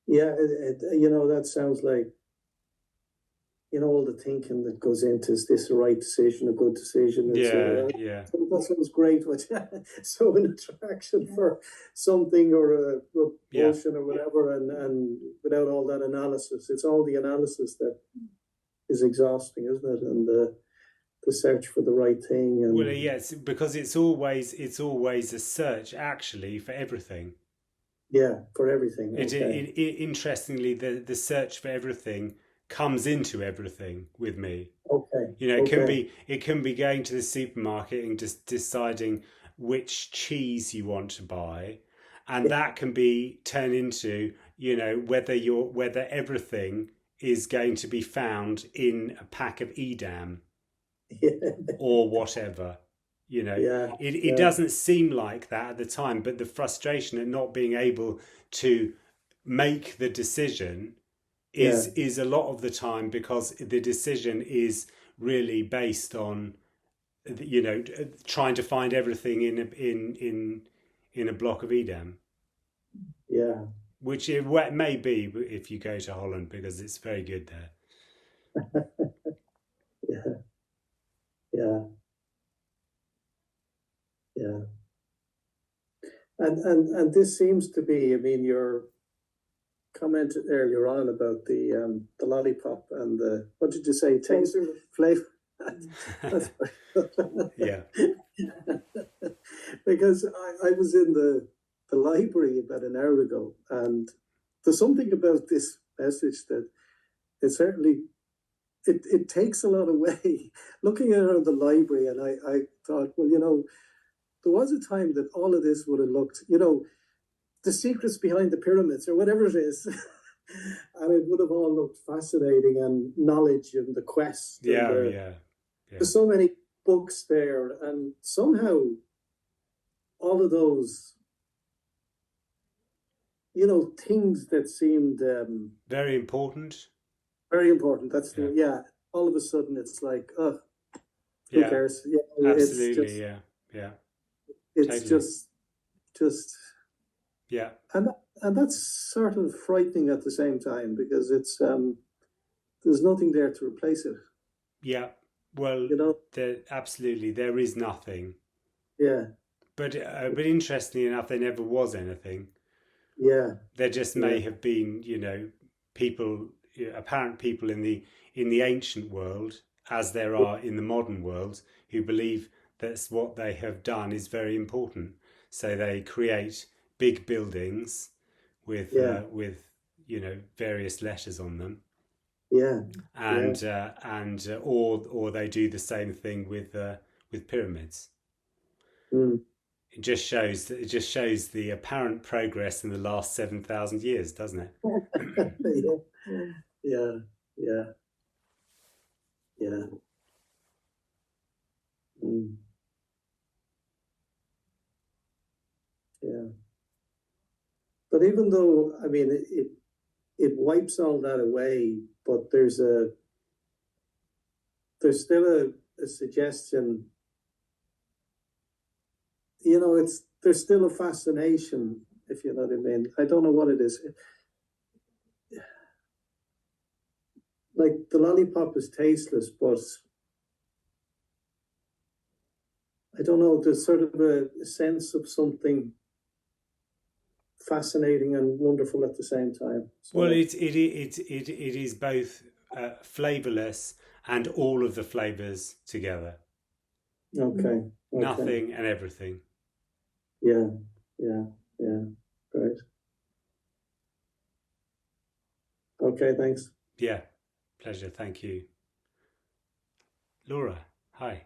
Speaker 8: That sounds like, all the thinking that goes into, is this the right decision, a good decision? That sounds great. So an attraction for something or a repulsion or whatever, and without all that analysis, it's all the analysis that is exhausting, isn't it? And the search for the right thing. And
Speaker 1: well, yes, because it's always a search actually for everything.
Speaker 8: Yeah, for everything. Okay.
Speaker 1: Interestingly, the search for everything comes into everything with me.
Speaker 8: Okay.
Speaker 1: It can be going to the supermarket and just deciding which cheese you want to buy, and that can be turned into whether everything is going to be found in a pack of Edam or whatever. It doesn't seem like that at the time, but the frustration at not being able to make the decision is a lot of the time because the decision is really based on trying to find everything in a block of Edam.
Speaker 8: Yeah.
Speaker 1: Which it may be if you go to Holland, because it's very good there.
Speaker 8: Yeah. And this seems to be, your comment earlier on about the lollipop and the, what did you say, taster flavor?
Speaker 1: Yeah.
Speaker 8: Because I was in the library about an hour ago, and there's something about this message that it certainly it takes a lot away. Looking around the library, and I thought, well, there was a time that all of this would have looked, the secrets behind the pyramids or whatever it is. And it would have all looked fascinating, and knowledge and the quest.
Speaker 1: Yeah.
Speaker 8: There's so many books there, and somehow all of those, things that seemed
Speaker 1: very important.
Speaker 8: Very important. That's all of a sudden it's like, who cares? Yeah,
Speaker 1: absolutely.
Speaker 8: It's
Speaker 1: totally.
Speaker 8: just and that's sort of frightening at the same time, because it's there's nothing there to replace it.
Speaker 1: Yeah. Well, absolutely, there is nothing.
Speaker 8: Yeah.
Speaker 1: But interestingly enough, there never was anything.
Speaker 8: Yeah.
Speaker 1: There just may have been, people, apparent people in the ancient world, as there are in the modern world, who believe that's what they have done is very important. So they create big buildings with various letters on them.
Speaker 8: Yeah.
Speaker 1: Or they do the same thing with pyramids.
Speaker 8: Mm.
Speaker 1: It just shows the apparent progress in the last 7,000 years, doesn't it?
Speaker 8: Yeah. Yeah. Mm. Yeah. But even though, I mean, it wipes all that away, but there's still a suggestion, you know, there's still a fascination, if you know what I mean. I don't know what it is. Like the lollipop is tasteless, but I don't know, there's sort of a sense of something fascinating and wonderful at the same time. So,
Speaker 1: well, it is both flavorless and all of the flavors together.
Speaker 8: okay.
Speaker 1: Nothing and everything.
Speaker 8: Yeah. Great. Okay, thanks.
Speaker 1: Yeah, pleasure. Thank you. Laura, hi.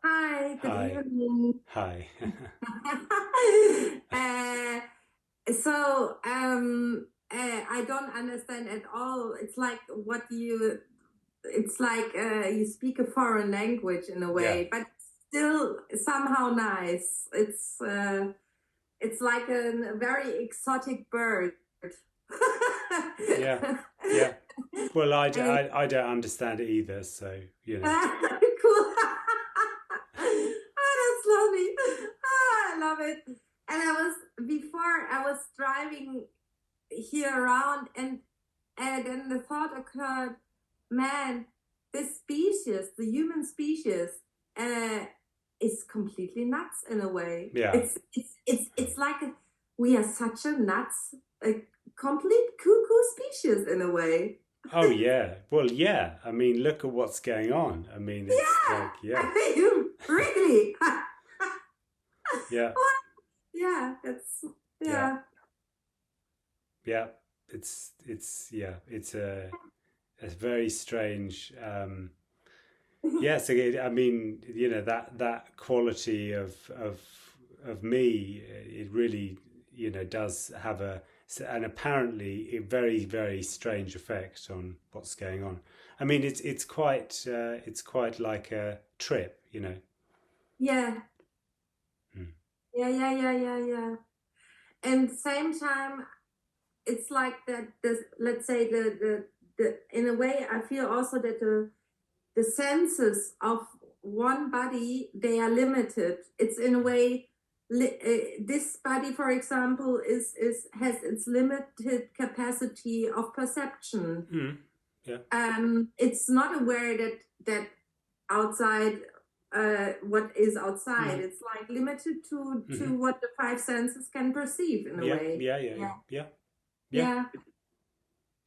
Speaker 9: Hi, good
Speaker 1: Hi.
Speaker 9: evening.
Speaker 1: Hi.
Speaker 9: I don't understand at all. It's like you speak a foreign language in a way, but still somehow nice. It's like a very exotic bird.
Speaker 1: Yeah. Well, I don't understand it either, so, you know.
Speaker 9: Cool. Oh, that's lovely. Oh, I love it. And before I was driving here around, and then the thought occurred, man, this species, the human species, is completely nuts in a way.
Speaker 1: Yeah.
Speaker 9: It's like we are such a nuts, a complete cuckoo species in a way.
Speaker 1: Oh yeah. Well, yeah. I mean, look at what's going on. I mean, it's
Speaker 9: I mean, really.
Speaker 1: Yeah.
Speaker 9: Yeah,
Speaker 1: Yeah. It's a very strange. So I mean, you know, that quality of me, it really, you know, does have an apparently a very, very strange effect on what's going on. I mean, it's quite like a trip, you know.
Speaker 9: Yeah. Yeah. And same time, it's like that. Let's say the in a way, I feel also that the senses of one body, they are limited. It's in a way. This body, for example, has its limited capacity of perception. It's not aware that outside, what is outside. It's like limited to what the five senses can perceive in a way.
Speaker 1: Yeah.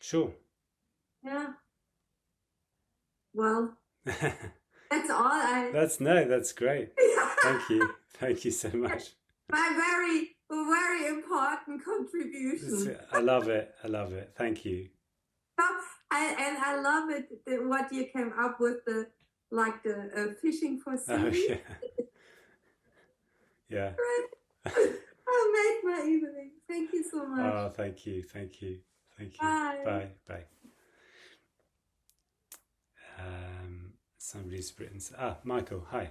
Speaker 1: Sure.
Speaker 9: Yeah. Well, that's all.
Speaker 1: That's great. Thank you so much.
Speaker 9: My very, very important contribution.
Speaker 1: I love it. Thank you.
Speaker 9: I love it what you came up with, the fishing for seaweed.
Speaker 1: Oh, yeah.
Speaker 9: Made my evening. Thank you so much.
Speaker 1: Oh, thank you.
Speaker 9: Bye.
Speaker 1: Bye. Somebody's written. Michael, hi.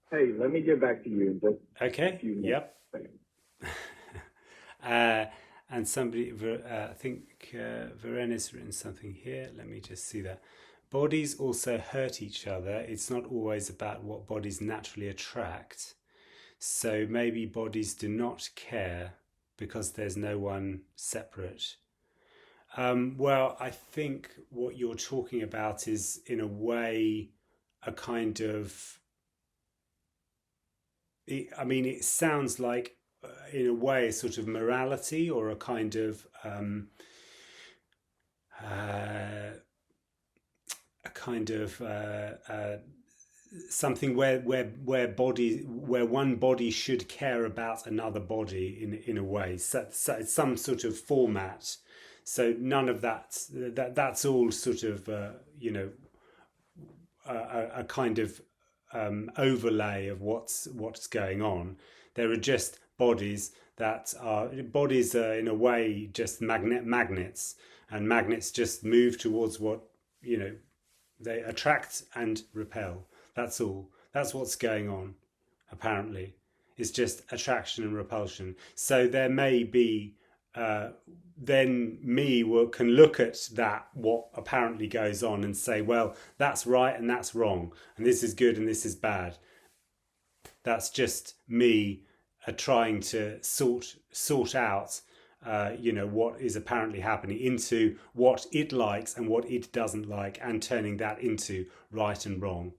Speaker 10: Hey, let me get back to you.
Speaker 1: Okay. Yep. And somebody, I think Verena's written something here. Let me just see that. Bodies also hurt each other. It's not always about what bodies naturally attract. So maybe bodies do not care because there's no one separate. Well, I think what you're talking about is, in a way, a kind of... it sounds like, in a way, a sort of morality, or a kind of something where one body should care about another body in a way. So it's some sort of format. So none of that's all sort of a kind of overlay of what's going on. There are just bodies that are in a way just magnets, and magnets just move towards what, they attract and repel. That's all. That's what's going on, apparently. It's just attraction and repulsion. So there may be, then can look at that, what apparently goes on, and say, well, that's right and that's wrong, and this is good and this is bad. That's just me trying to sort out, what is apparently happening into what it likes and what it doesn't like, and turning that into right and wrong.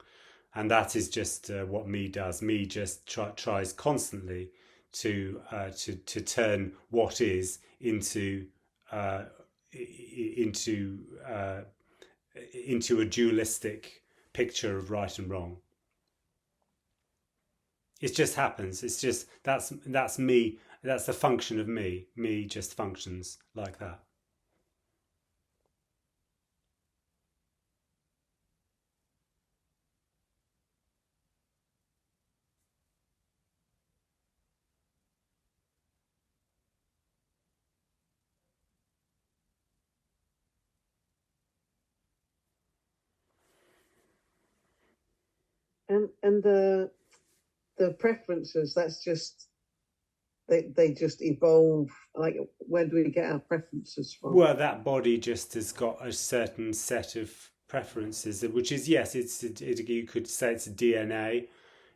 Speaker 1: And that is just what me does. Me just tries constantly to turn what is into a dualistic picture of right and wrong. It just happens. It's just that's me. That's the function of me. Me just functions like that.
Speaker 3: And the preferences, that's just they just evolve. Like, where do we get our preferences from?
Speaker 1: Well, that body just has got a certain set of preferences, which is, yes, you could say it's a DNA.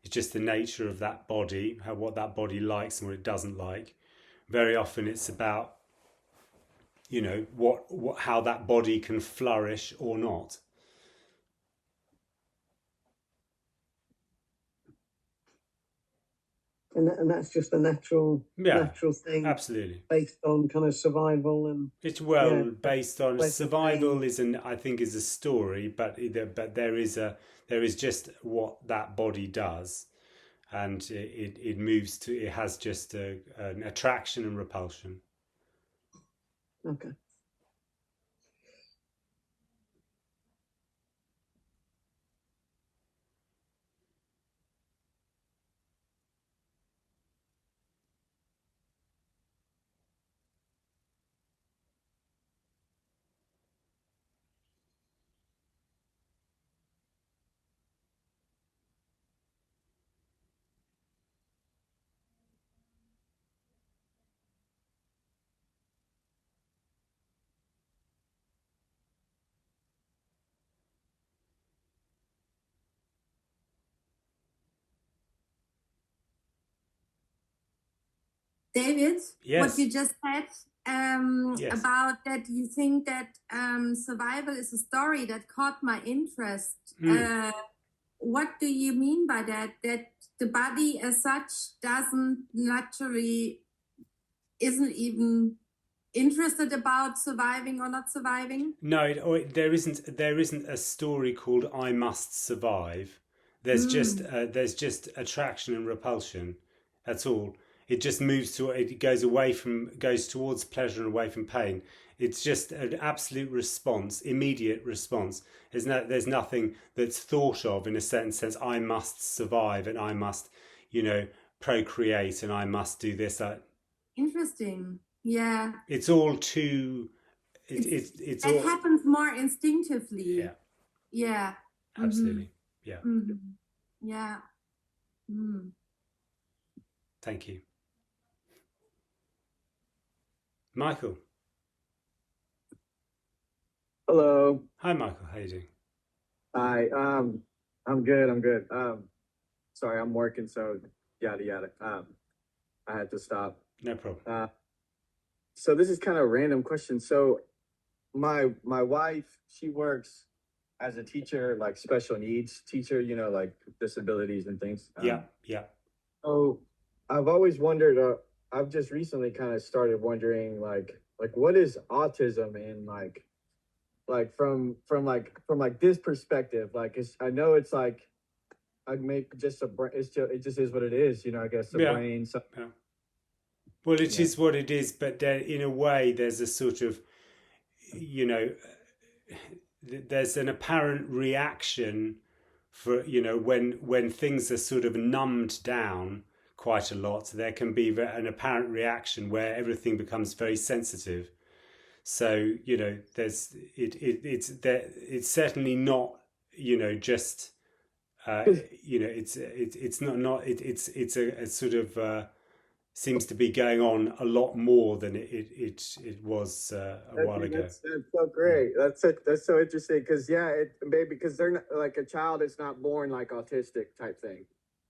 Speaker 1: It's just the nature of that body, what that body likes and what it doesn't like. Very often it's about, how that body can flourish or not.
Speaker 3: And that's just a natural thing.
Speaker 1: Absolutely.
Speaker 3: Based on kind of survival and
Speaker 1: it's based on survival I think is a story, but there is just what that body does, and it moves to, it has just an attraction and repulsion.
Speaker 3: Okay.
Speaker 9: David,
Speaker 1: Yes.
Speaker 9: what you just said
Speaker 1: Yes.
Speaker 9: about that, you think that survival is a story that caught my interest. What do you mean by that? That the body as such isn't even interested about surviving or not surviving?
Speaker 1: No, there isn't a story called I Must Survive. There's just attraction and repulsion. That's all. It just moves it goes towards pleasure and away from pain. It's just an absolute response, immediate response. There's nothing that's thought of in a certain sense. I must survive, and I must, procreate, and I must do this.
Speaker 9: Interesting. Yeah.
Speaker 1: It's all too. It
Speaker 9: happens more instinctively.
Speaker 1: Yeah.
Speaker 9: Yeah.
Speaker 1: Absolutely.
Speaker 9: Mm-hmm.
Speaker 1: Yeah.
Speaker 9: Mm-hmm. Yeah. Mm.
Speaker 1: Thank you. Michael.
Speaker 10: Hello.
Speaker 1: Hi, Michael. How you doing?
Speaker 10: Hi. I'm good. Sorry, I'm working, so yada yada. I had to stop.
Speaker 1: No problem.
Speaker 10: So this is kind of a random question. So my wife, she works as a teacher, like special needs teacher, like disabilities and things.
Speaker 1: Yeah.
Speaker 10: So I've always wondered, I've just recently kind of started wondering like what is autism, and like from this perspective, I know it's like I make just it just is what it is, I guess the brain. So,
Speaker 1: yeah. Well, it is what it is, but in a way there's a sort of, there's an apparent reaction for, when things are sort of numbed down quite a lot, there can be an apparent reaction where everything becomes very sensitive. So, you know, it's certainly not, you know, just you know, it's not it's a sort of seems to be going on a lot more than it was a while ago.
Speaker 10: That's so great. That's so interesting because maybe because they're not, like a child is not born like autistic type thing.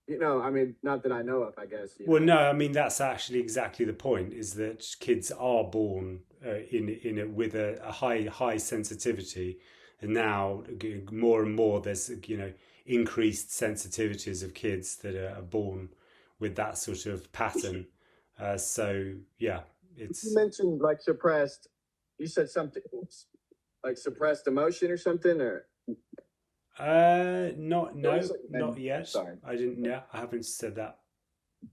Speaker 10: You know, I mean, not that I know of, I guess.
Speaker 1: Well, no, I mean that's actually exactly the point. Is that kids are born with a high sensitivity, and now more and more there's, you know, increased sensitivities of kids that are born with that sort of pattern. So yeah, it's.
Speaker 10: You mentioned like suppressed. You said something like suppressed emotion or something, or
Speaker 1: Not yet.
Speaker 10: Sorry.
Speaker 1: I didn't. Yeah, I haven't said that.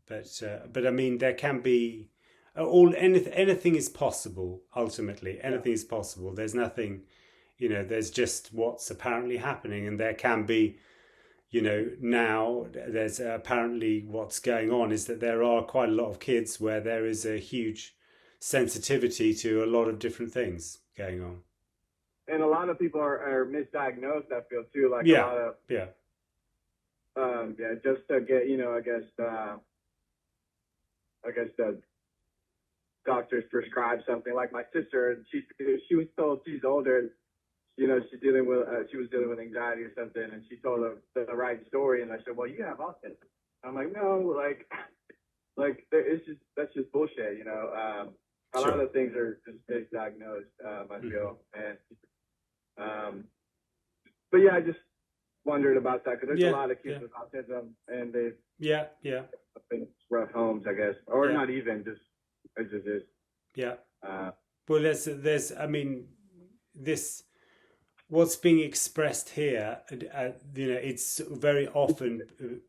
Speaker 1: But I mean, there can be anything is possible. Ultimately, anything is possible. There's nothing, you know. There's just what's apparently happening, and there can be, you know, now there's apparently what's going on is that there are quite a lot of kids where there is a huge sensitivity to a lot of different things going on.
Speaker 10: And a lot of people are misdiagnosed, I feel too. Like
Speaker 1: Yeah,
Speaker 10: a lot of
Speaker 1: yeah,
Speaker 10: just to get, you know, I guess the doctors prescribe something. Like my sister, she was told she's older, you know, she was dealing with anxiety or something, and she told her the right story, and I said, well, you have autism. I'm like, no, that's just bullshit, you know. A lot of things are just misdiagnosed, I feel, and but yeah, I just wondered about that because there's a lot of kids with autism, and they've been rough homes, I guess, or not even just it just is.
Speaker 1: Yeah. Well, there's I mean, this. What's being expressed here, you know, it's very often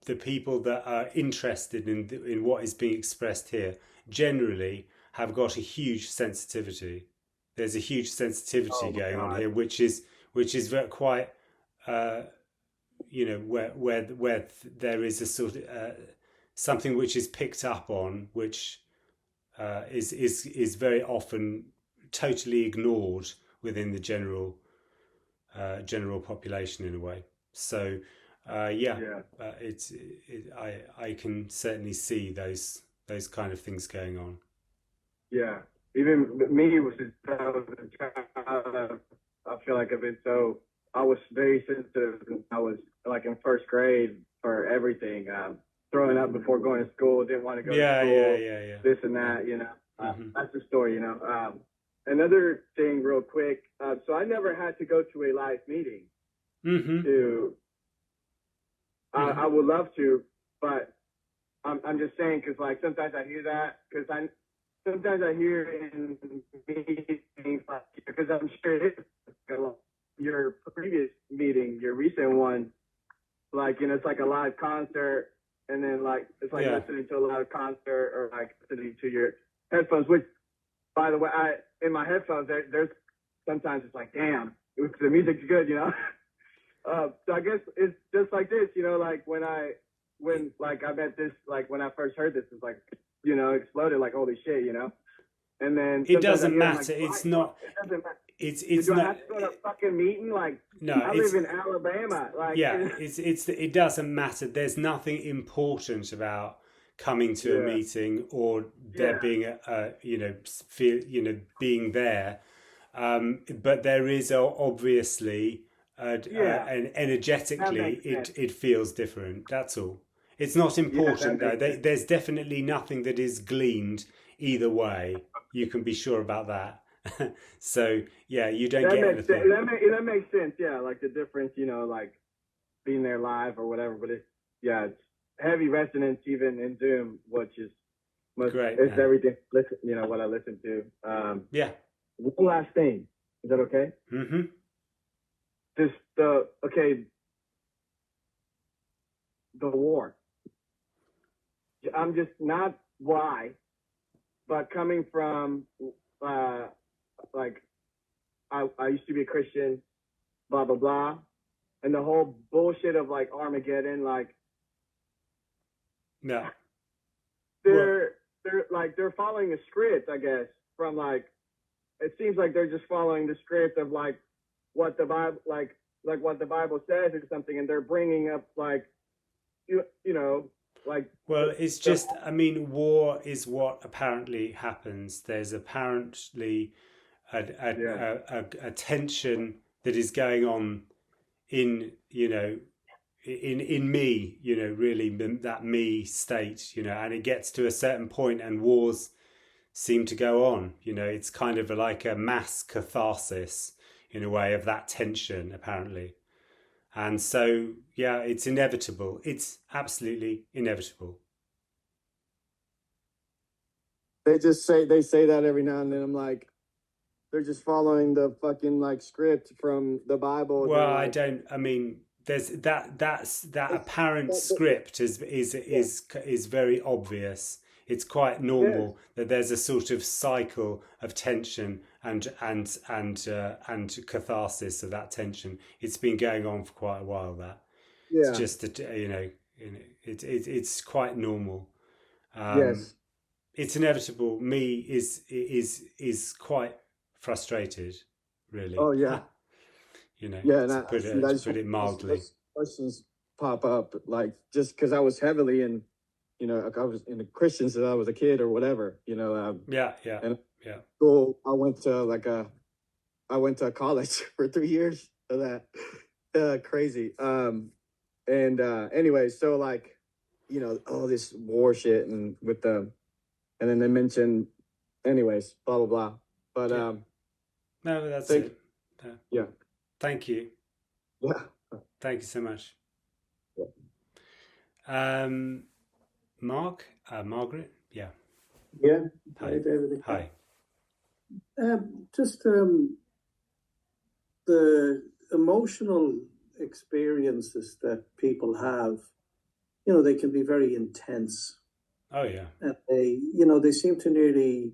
Speaker 1: the people that are interested in what is being expressed here generally have got a huge sensitivity. There's a huge sensitivity going on here, which is very quite, you know, where there is a sort of something which is picked up on, which is very often totally ignored within the general population in a way. So I can certainly see those kind of things going on.
Speaker 10: Yeah, even me was a child. I feel like I was very sensitive. I was like in first grade for everything. Throwing up before going to school, didn't want to go to school. This and that, you know. That's the story, you know. Another thing, real quick. So I never had to go to a live meeting. I would love to, but I'm just saying because like sometimes I hear that sometimes I hear in meetings because I'm sure it is your previous meeting, your recent one, like, you know, it's like a live concert, and then like it's like listening to a live concert or like listening to your headphones, which, by the way, in my headphones, there's sometimes it's like, damn, the music's good, you know. So I guess it's just like this, you know, like when I met this, like when I first heard this, it's like, you know, exploded like holy shit, you know. And then
Speaker 1: it doesn't matter. Like, it's not.
Speaker 10: It doesn't matter.
Speaker 1: It's
Speaker 10: do
Speaker 1: not.
Speaker 10: I have to go to a fucking meeting? Like, no, I live in Alabama. Like,
Speaker 1: it doesn't matter. There's nothing important about coming to a meeting or there being being there, but there is obviously and energetically it feels different. That's all. It's not important though. There's definitely nothing that is gleaned either way. You can be sure about that. So yeah, you don't get anything.
Speaker 10: That makes sense. Yeah, like the difference, you know, like being there live or whatever. But it's heavy resonance even in Zoom, which is great. It's everything. Listen, you know what I listen to. One last thing. Is that okay?
Speaker 1: Mm-hmm.
Speaker 10: Just the war. I'm just not why, but coming from like I used to be a Christian, blah blah blah, and the whole bullshit of like Armageddon, like they're following a script, I guess, from like it seems like they're just following the script of like what the Bible like what the Bible says or something, and they're bringing up like you know like.
Speaker 1: Well, it's just, I mean, war is what apparently happens. There's apparently a tension that is going on in, you know, in me, you know, really that me state, you know, and it gets to a certain point and wars seem to go on, you know. It's kind of like a mass catharsis in a way of that tension apparently. And so, yeah, it's inevitable. It's absolutely inevitable.
Speaker 10: They say that every now and then. I'm like, they're just following the fucking like script from the Bible.
Speaker 1: Well,
Speaker 10: like,
Speaker 1: I mean, there's that apparent script is very obvious. It's quite normal that there's a sort of cycle of tension and catharsis of that tension. It's been going on for quite a while. It's just that, you know, it's quite normal.
Speaker 10: Yes,
Speaker 1: it's inevitable. Me is quite frustrated, really.
Speaker 10: Oh yeah.
Speaker 1: You know,
Speaker 10: Yeah,
Speaker 1: to put it mildly.
Speaker 10: Questions pop up like just because I was heavily in, you know, like I was in the Christian since I was a kid or whatever, you know. And school, I went to college for 3 years of that. Crazy. Anyway, so like, you know, all this war shit and then they mentioned, anyways, blah blah blah. But
Speaker 1: no, that's it.
Speaker 10: Yeah.
Speaker 1: Thank you.
Speaker 10: Yeah.
Speaker 1: Thank you so much.
Speaker 10: Yeah.
Speaker 1: Margaret? Yeah.
Speaker 8: Yeah.
Speaker 1: Hi,
Speaker 8: David.
Speaker 1: Hi.
Speaker 8: Just the emotional experiences that people have, you know, they can be very intense.
Speaker 1: Oh, yeah.
Speaker 8: And they seem to nearly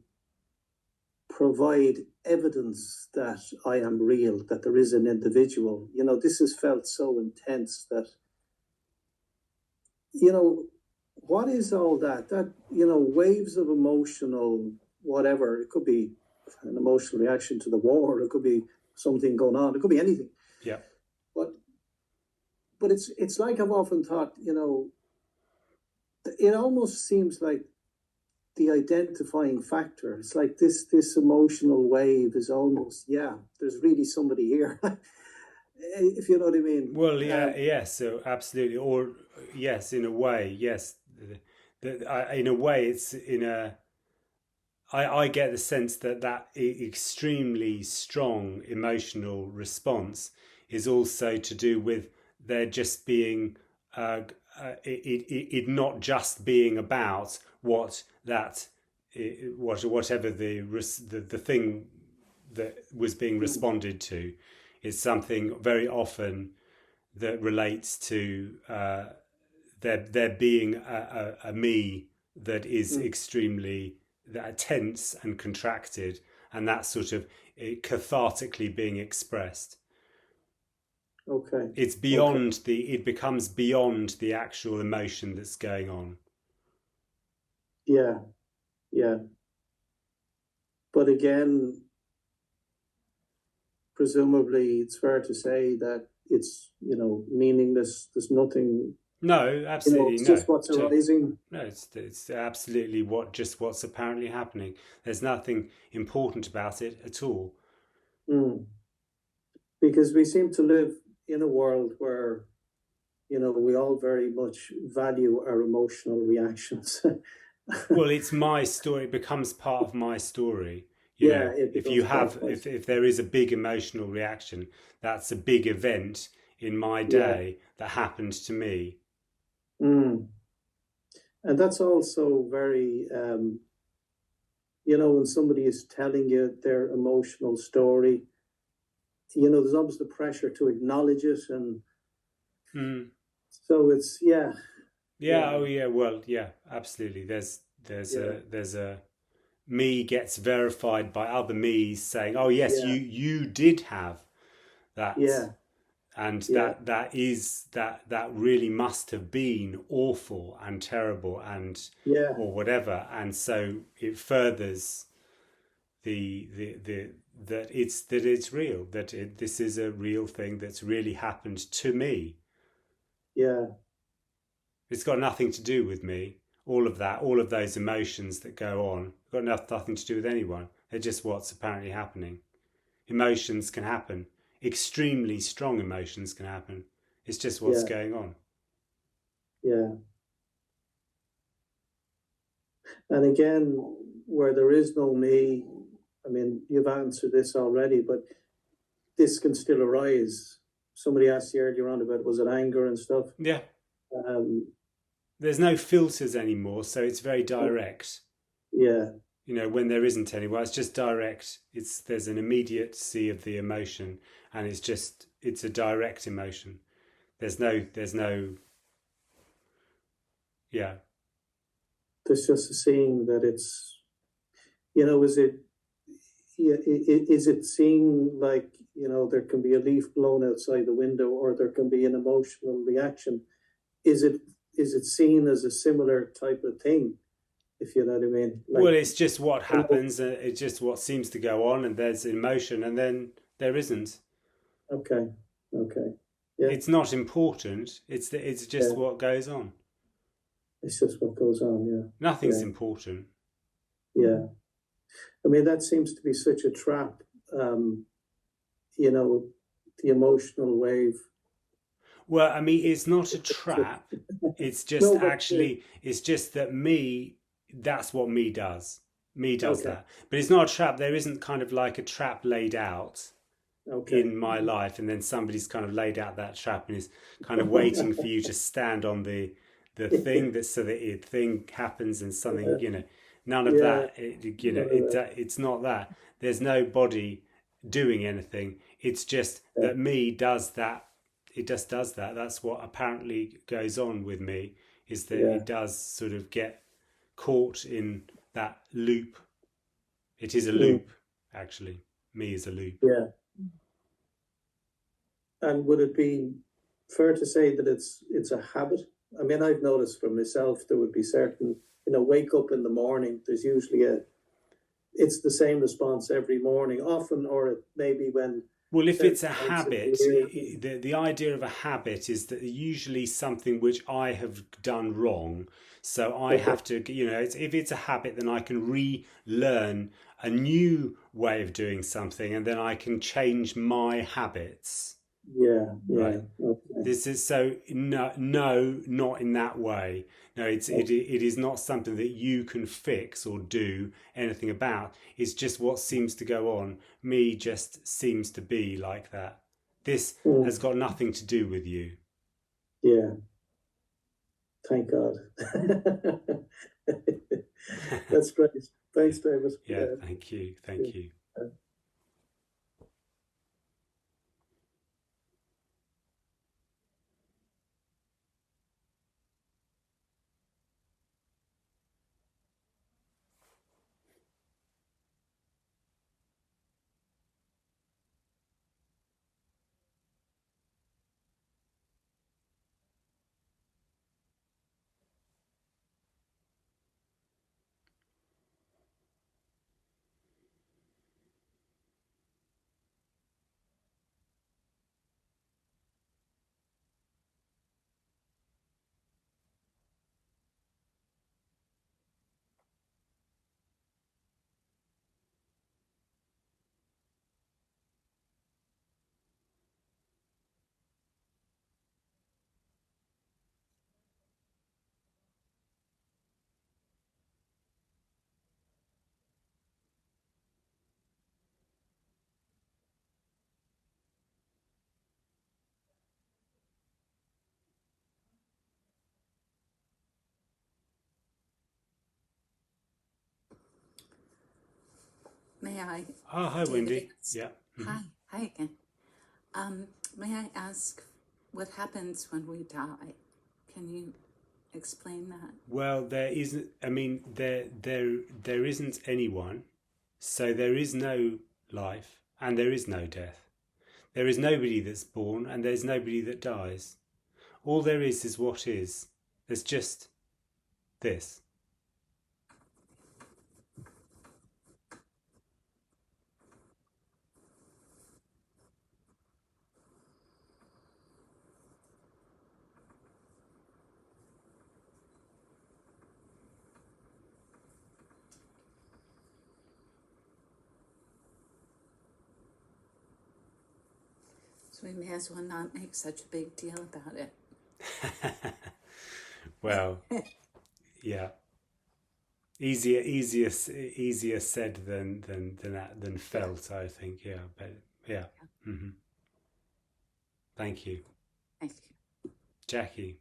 Speaker 8: provide evidence that I am real, that there is an individual. You know, this has felt so intense that, you know, what is all that? That, you know, waves of emotional whatever. It could be an emotional reaction to the war. It could be something going on. It could be anything.
Speaker 1: Yeah.
Speaker 8: But it's like I've often thought, you know, it almost seems like the identifying factor. It's like this emotional wave is almost, there's really somebody here. If you know what I mean.
Speaker 1: Well, yes, so absolutely. Or yes, in a way, yes. In a way, it's I get the sense that extremely strong emotional response is also to do with there just being it not just being about whatever the thing that was being responded to is something very often that relates to there being a me that is extremely tense and contracted, and that sort of cathartically being expressed.
Speaker 8: Okay.
Speaker 1: It's beyond it becomes beyond the actual emotion that's going on.
Speaker 8: Yeah. But again, presumably it's fair to say that it's, you know, meaningless. There's nothing.
Speaker 1: No, absolutely,
Speaker 8: it's just what's arising.
Speaker 1: No, it's absolutely what's apparently happening. There's nothing important about it at all.
Speaker 8: Because we seem to live in a world where, you know, we all very much value our emotional reactions.
Speaker 1: Well, it's my story. It becomes part of my story. You know, if there is a big emotional reaction, that's a big event in my day that happened to me.
Speaker 8: And that's also very, you know, when somebody is telling you their emotional story, you know, there's almost the pressure to acknowledge it, and so it's
Speaker 1: absolutely. There's a me gets verified by other me's saying, oh yes, you did have that, and that really must have been awful and terrible and or whatever, and so it furthers that it's real, that this is a real thing that's really happened to me.
Speaker 8: Yeah.
Speaker 1: It's got nothing to do with me. All of those emotions that go on, got nothing to do with anyone. They're just what's apparently happening. Emotions can happen. Extremely strong emotions can happen. It's just what's going on.
Speaker 8: Yeah. And again, where there is no me, I mean, you've answered this already, but this can still arise. Somebody asked you earlier on about, was it anger and stuff?
Speaker 1: Yeah. There's no filters anymore, so it's very direct.
Speaker 8: Yeah.
Speaker 1: You know, when there isn't any, well, it's just direct. There's an immediacy of the emotion, and it's a direct emotion. There's no, yeah.
Speaker 8: There's just a seeing that it's, you know, is it seeing like, you know, there can be a leaf blown outside the window, or there can be an emotional reaction. Is it seen as a similar type of thing, if you know what I mean? Like,
Speaker 1: well, it's just what happens. It's just what seems to go on, and there's emotion, and then there isn't.
Speaker 8: Okay. Yeah.
Speaker 1: It's not important. It's just what goes on.
Speaker 8: It's just what goes on. Yeah.
Speaker 1: Nothing's important.
Speaker 8: Yeah. I mean, that seems to be such a trap. You know, the emotional wave.
Speaker 1: Well, I mean, it's not a trap. It's just it's just that that's what me does. Me does that. But it's not a trap. There isn't kind of like a trap laid out in my life, and then somebody's kind of laid out that trap and is kind of waiting for you to stand on the thing so that the thing happens and something, you know, none of that, it's not that. There's nobody doing anything. It's just that me does that. It just does that. That's what apparently goes on with me, is that it does sort of get caught in that loop. It is a loop, actually. Me is a loop.
Speaker 8: Yeah. And would it be fair to say that it's a habit? I mean, I've noticed for myself, there would be certain, you know, wake up in the morning, there's usually it's the same response every morning, often, or it maybe when...
Speaker 1: Well, if it's a habit, the idea of a habit is that usually something which I have done wrong. So I have to, you know, if it's a habit, then I can relearn a new way of doing something, and then I can change my habits.
Speaker 8: Yeah.
Speaker 1: Right.
Speaker 8: Okay.
Speaker 1: This is so no, not in that way. No, it is not something that you can fix or do anything about. It's just what seems to go on. Me just seems to be like that. This has got nothing to do with you.
Speaker 8: Yeah. Thank God. That's great. Thanks, David.
Speaker 1: Yeah, thank you.
Speaker 4: May I?
Speaker 1: Oh, hi, Wendy. Yeah.
Speaker 4: Hi again. May I ask what happens when we die? Can you explain that?
Speaker 1: Well, there isn't. I mean, there isn't anyone, so there is no life and there is no death. There is nobody that's born and there's nobody that dies. All there is what is. There's just this.
Speaker 4: So we may as well not make such a big deal about it.
Speaker 1: Well, yeah. Easier said than felt, I think. Yeah, but yeah. Mm-hmm. Thank you.
Speaker 4: Thank you.
Speaker 1: Jackie.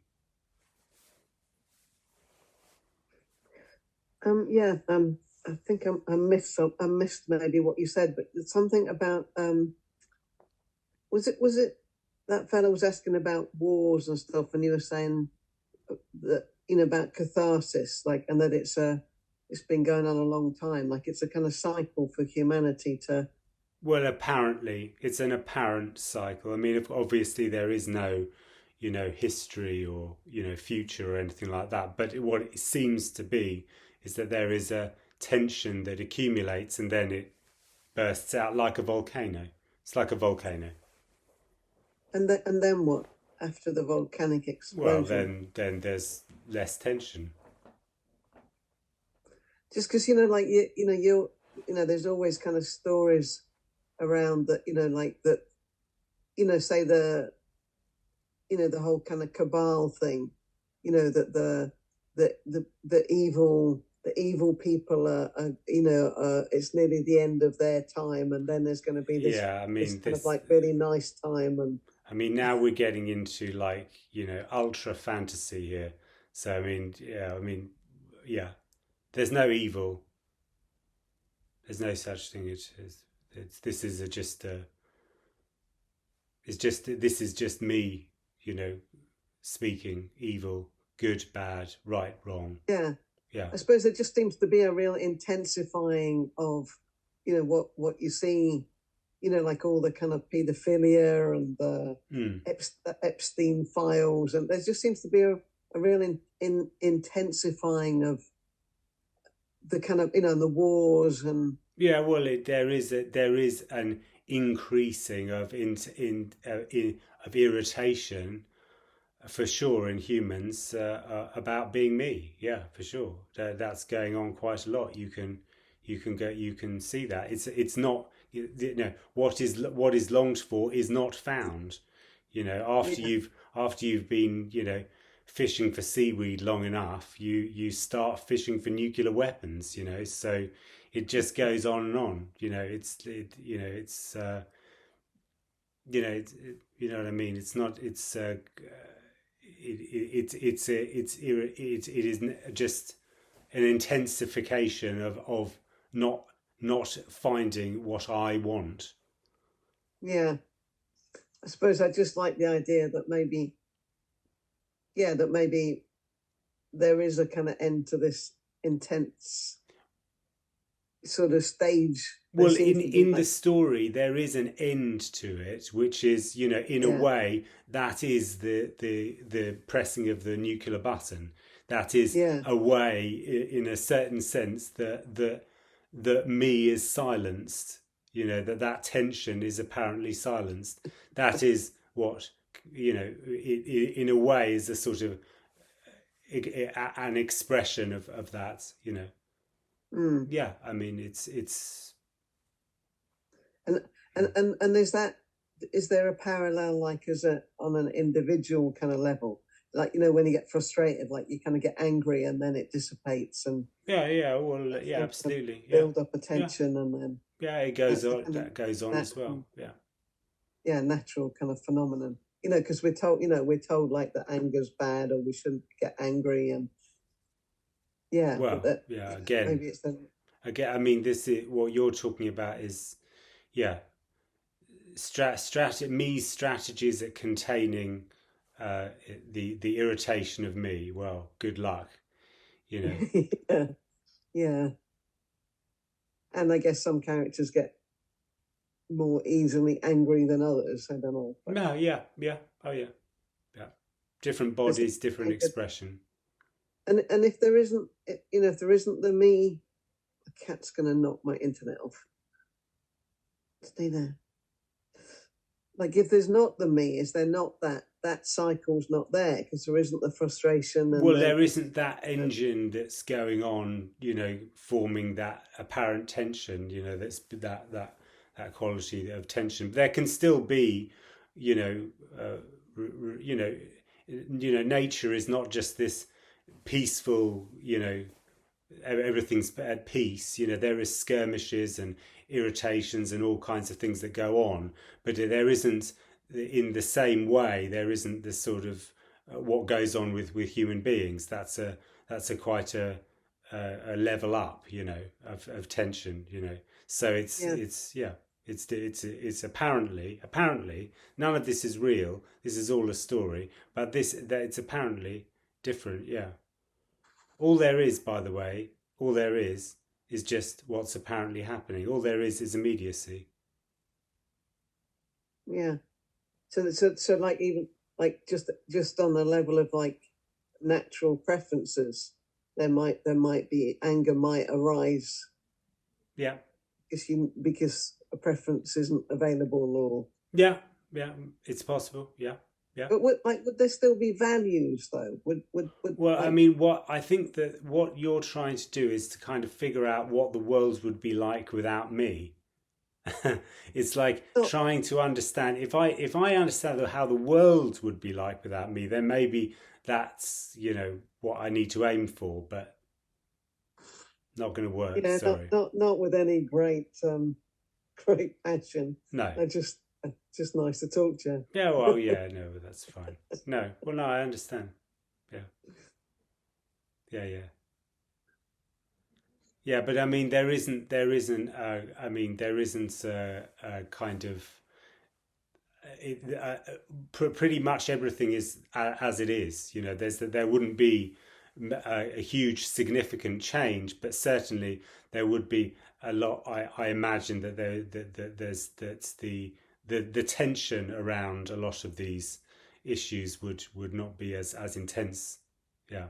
Speaker 3: I think I missed maybe what you said, but there's something about was it that fellow was asking about wars and stuff, and you were saying that about catharsis, like, and that it's been going on a long time, like it's a kind of cycle for humanity to.
Speaker 1: Well, apparently it's an apparent cycle. I mean, obviously there is no, history or future or anything like that. But what it seems to be is that there is a tension that accumulates and then it bursts out like a volcano. It's like a volcano.
Speaker 3: And then what after the volcanic explosion?
Speaker 1: Well, then there's less tension.
Speaker 3: Just because there's always kind of stories around that, like that, say the whole kind of cabal thing, that the evil people are it's nearly the end of their time, and then there's going to be this, this kind of like really nice time. And
Speaker 1: I mean, now we're getting into like, ultra fantasy here. So, I mean, yeah, there's no evil. There's no such thing as this is just me, speaking evil, good, bad, right, wrong.
Speaker 3: Yeah.
Speaker 1: Yeah.
Speaker 3: I suppose there just seems to be a real intensifying of, what you see, like all the kind of paedophilia and the Epstein files, and there just seems to be a real intensifying of the kind of the wars and
Speaker 1: there is an increasing of of irritation for sure in humans about being me. Yeah, for sure. That's going on quite a lot. You can see that it's not what is longed for is not found. After you've been fishing for seaweed long enough, you start fishing for nuclear weapons. So it just goes on and on. You know what I mean. It's not. It is just an intensification of not finding what I want.
Speaker 3: Yeah, I suppose I just like the idea that maybe there is a kind of end to this intense sort of stage.
Speaker 1: Well, in the story, there is an end to it, which is, in a way, that is the pressing of the nuclear button. That is a way, in a certain sense, that me is silenced. That tension is apparently silenced. That is what, in a way, is a sort of an expression of that. Yeah, I mean, it's.
Speaker 3: And is there a parallel, like on an individual kind of level, like when you get frustrated, like you kind of get angry and then it dissipates and
Speaker 1: absolutely
Speaker 3: build up attention and then
Speaker 1: it goes on. That goes on as well.
Speaker 3: Natural kind of phenomenon. Because we're told like that anger's bad or we shouldn't get angry and
Speaker 1: again
Speaker 3: maybe it's
Speaker 1: I mean, this is what you're talking about is strategies at containing the irritation of me. Well, good luck.
Speaker 3: Yeah. And I guess some characters get more easily angry than others. I don't know.
Speaker 1: No, yeah. Oh, yeah. Different bodies, different expression.
Speaker 3: And if there isn't, the me, the cat's going to knock my internet off. Stay there. Like if there's not the me, is there not that cycle's not there because there isn't the frustration? And
Speaker 1: there isn't that engine that's going on, forming that apparent tension. That's that quality of tension. There can still be, you know, you know, nature is not just this peaceful, everything's at peace. There is skirmishes and irritations and all kinds of things that go on, but there isn't, in the same way, there isn't the sort of what goes on with human beings. That's a quite a level up, of tension, So it's apparently none of this is real. This is all a story, but it's apparently different. Yeah. All there is, by the way, all there is just what's apparently happening. All there is immediacy.
Speaker 3: Yeah. So like, even like just on the level of like natural preferences, there might be anger might arise.
Speaker 1: Yeah.
Speaker 3: Because a preference isn't available, or
Speaker 1: yeah, it's possible. Yeah.
Speaker 3: But would there still be values though?
Speaker 1: Well, I mean, I think that what you're trying to do is to kind of figure out what the world would be like without me. It's like trying to understand, if I understand how the world would be like without me, then maybe that's what I need to aim for, but not going to work.
Speaker 3: Yeah,
Speaker 1: sorry.
Speaker 3: Not with any great passion.
Speaker 1: No.
Speaker 3: Just nice to talk to you.
Speaker 1: Yeah, well, yeah, no, that's fine. No, well, no, I understand. Yeah, but I mean, there isn't a kind of pretty much everything is as it is. There wouldn't be a huge significant change, but certainly there would be a lot. I imagine that there's the tension around a lot of these issues would not be as intense.
Speaker 3: Yeah.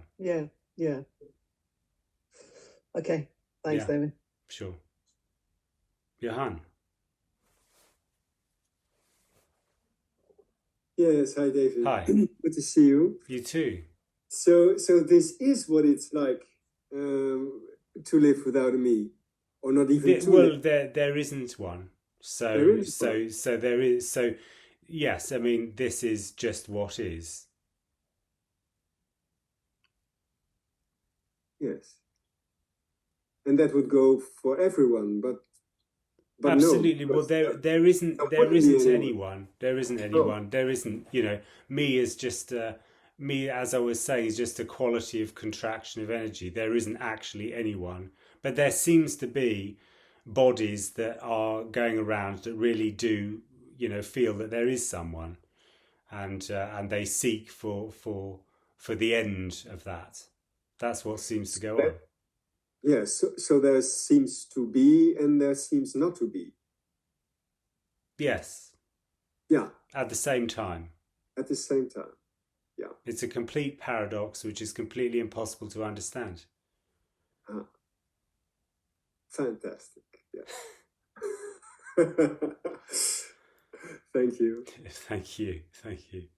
Speaker 3: Okay, thanks, David.
Speaker 1: Sure. Johan.
Speaker 11: Yes, hi David.
Speaker 1: Hi.
Speaker 11: Good to see you.
Speaker 1: You too.
Speaker 11: So this is what it's like to live without a me, or not even to live.
Speaker 1: There isn't one. So yes, I mean, this is just what is.
Speaker 11: Yes. And that would go for everyone, but
Speaker 1: absolutely.
Speaker 11: No,
Speaker 1: well, there isn't anyone. There isn't anyone. Oh. There isn't. Me is just me. As I was saying, is just a quality of contraction of energy. There isn't actually anyone, but there seems to be bodies that are going around that really do, feel that there is someone, and they seek for the end of that. That's what seems to go on.
Speaker 11: Yes, so there seems to be and there seems not to be.
Speaker 1: Yes.
Speaker 11: Yeah.
Speaker 1: At the same time.
Speaker 11: At the same time, yeah.
Speaker 1: It's a complete paradox which is completely impossible to understand.
Speaker 11: Fantastic, yeah. Thank you.
Speaker 1: Thank you.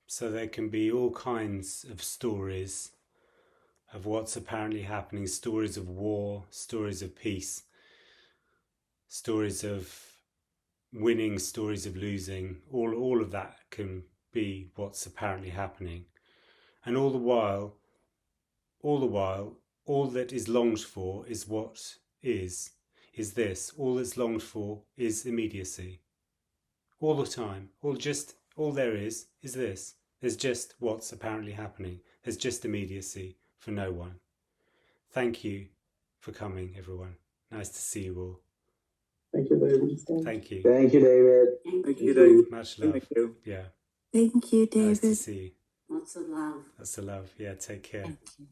Speaker 1: So there can be all kinds of stories of what's apparently happening, stories of war, stories of peace, stories of winning, stories of losing. All of that can be what's apparently happening. And all the while, all that is longed for is what is this. All that's longed for is immediacy. All the time, all there is this. There's just what's apparently happening. There's just immediacy for no one. Thank you for coming, everyone. Nice to see you all.
Speaker 8: Thank you, David.
Speaker 1: Thank you.
Speaker 10: Thank you, David.
Speaker 8: Thank you, David.
Speaker 1: Much love.
Speaker 8: Thank you.
Speaker 1: Yeah.
Speaker 7: Thank you, David.
Speaker 1: Nice to see you.
Speaker 7: Lots of love.
Speaker 1: Lots of love. Yeah, take care.
Speaker 7: Thank you.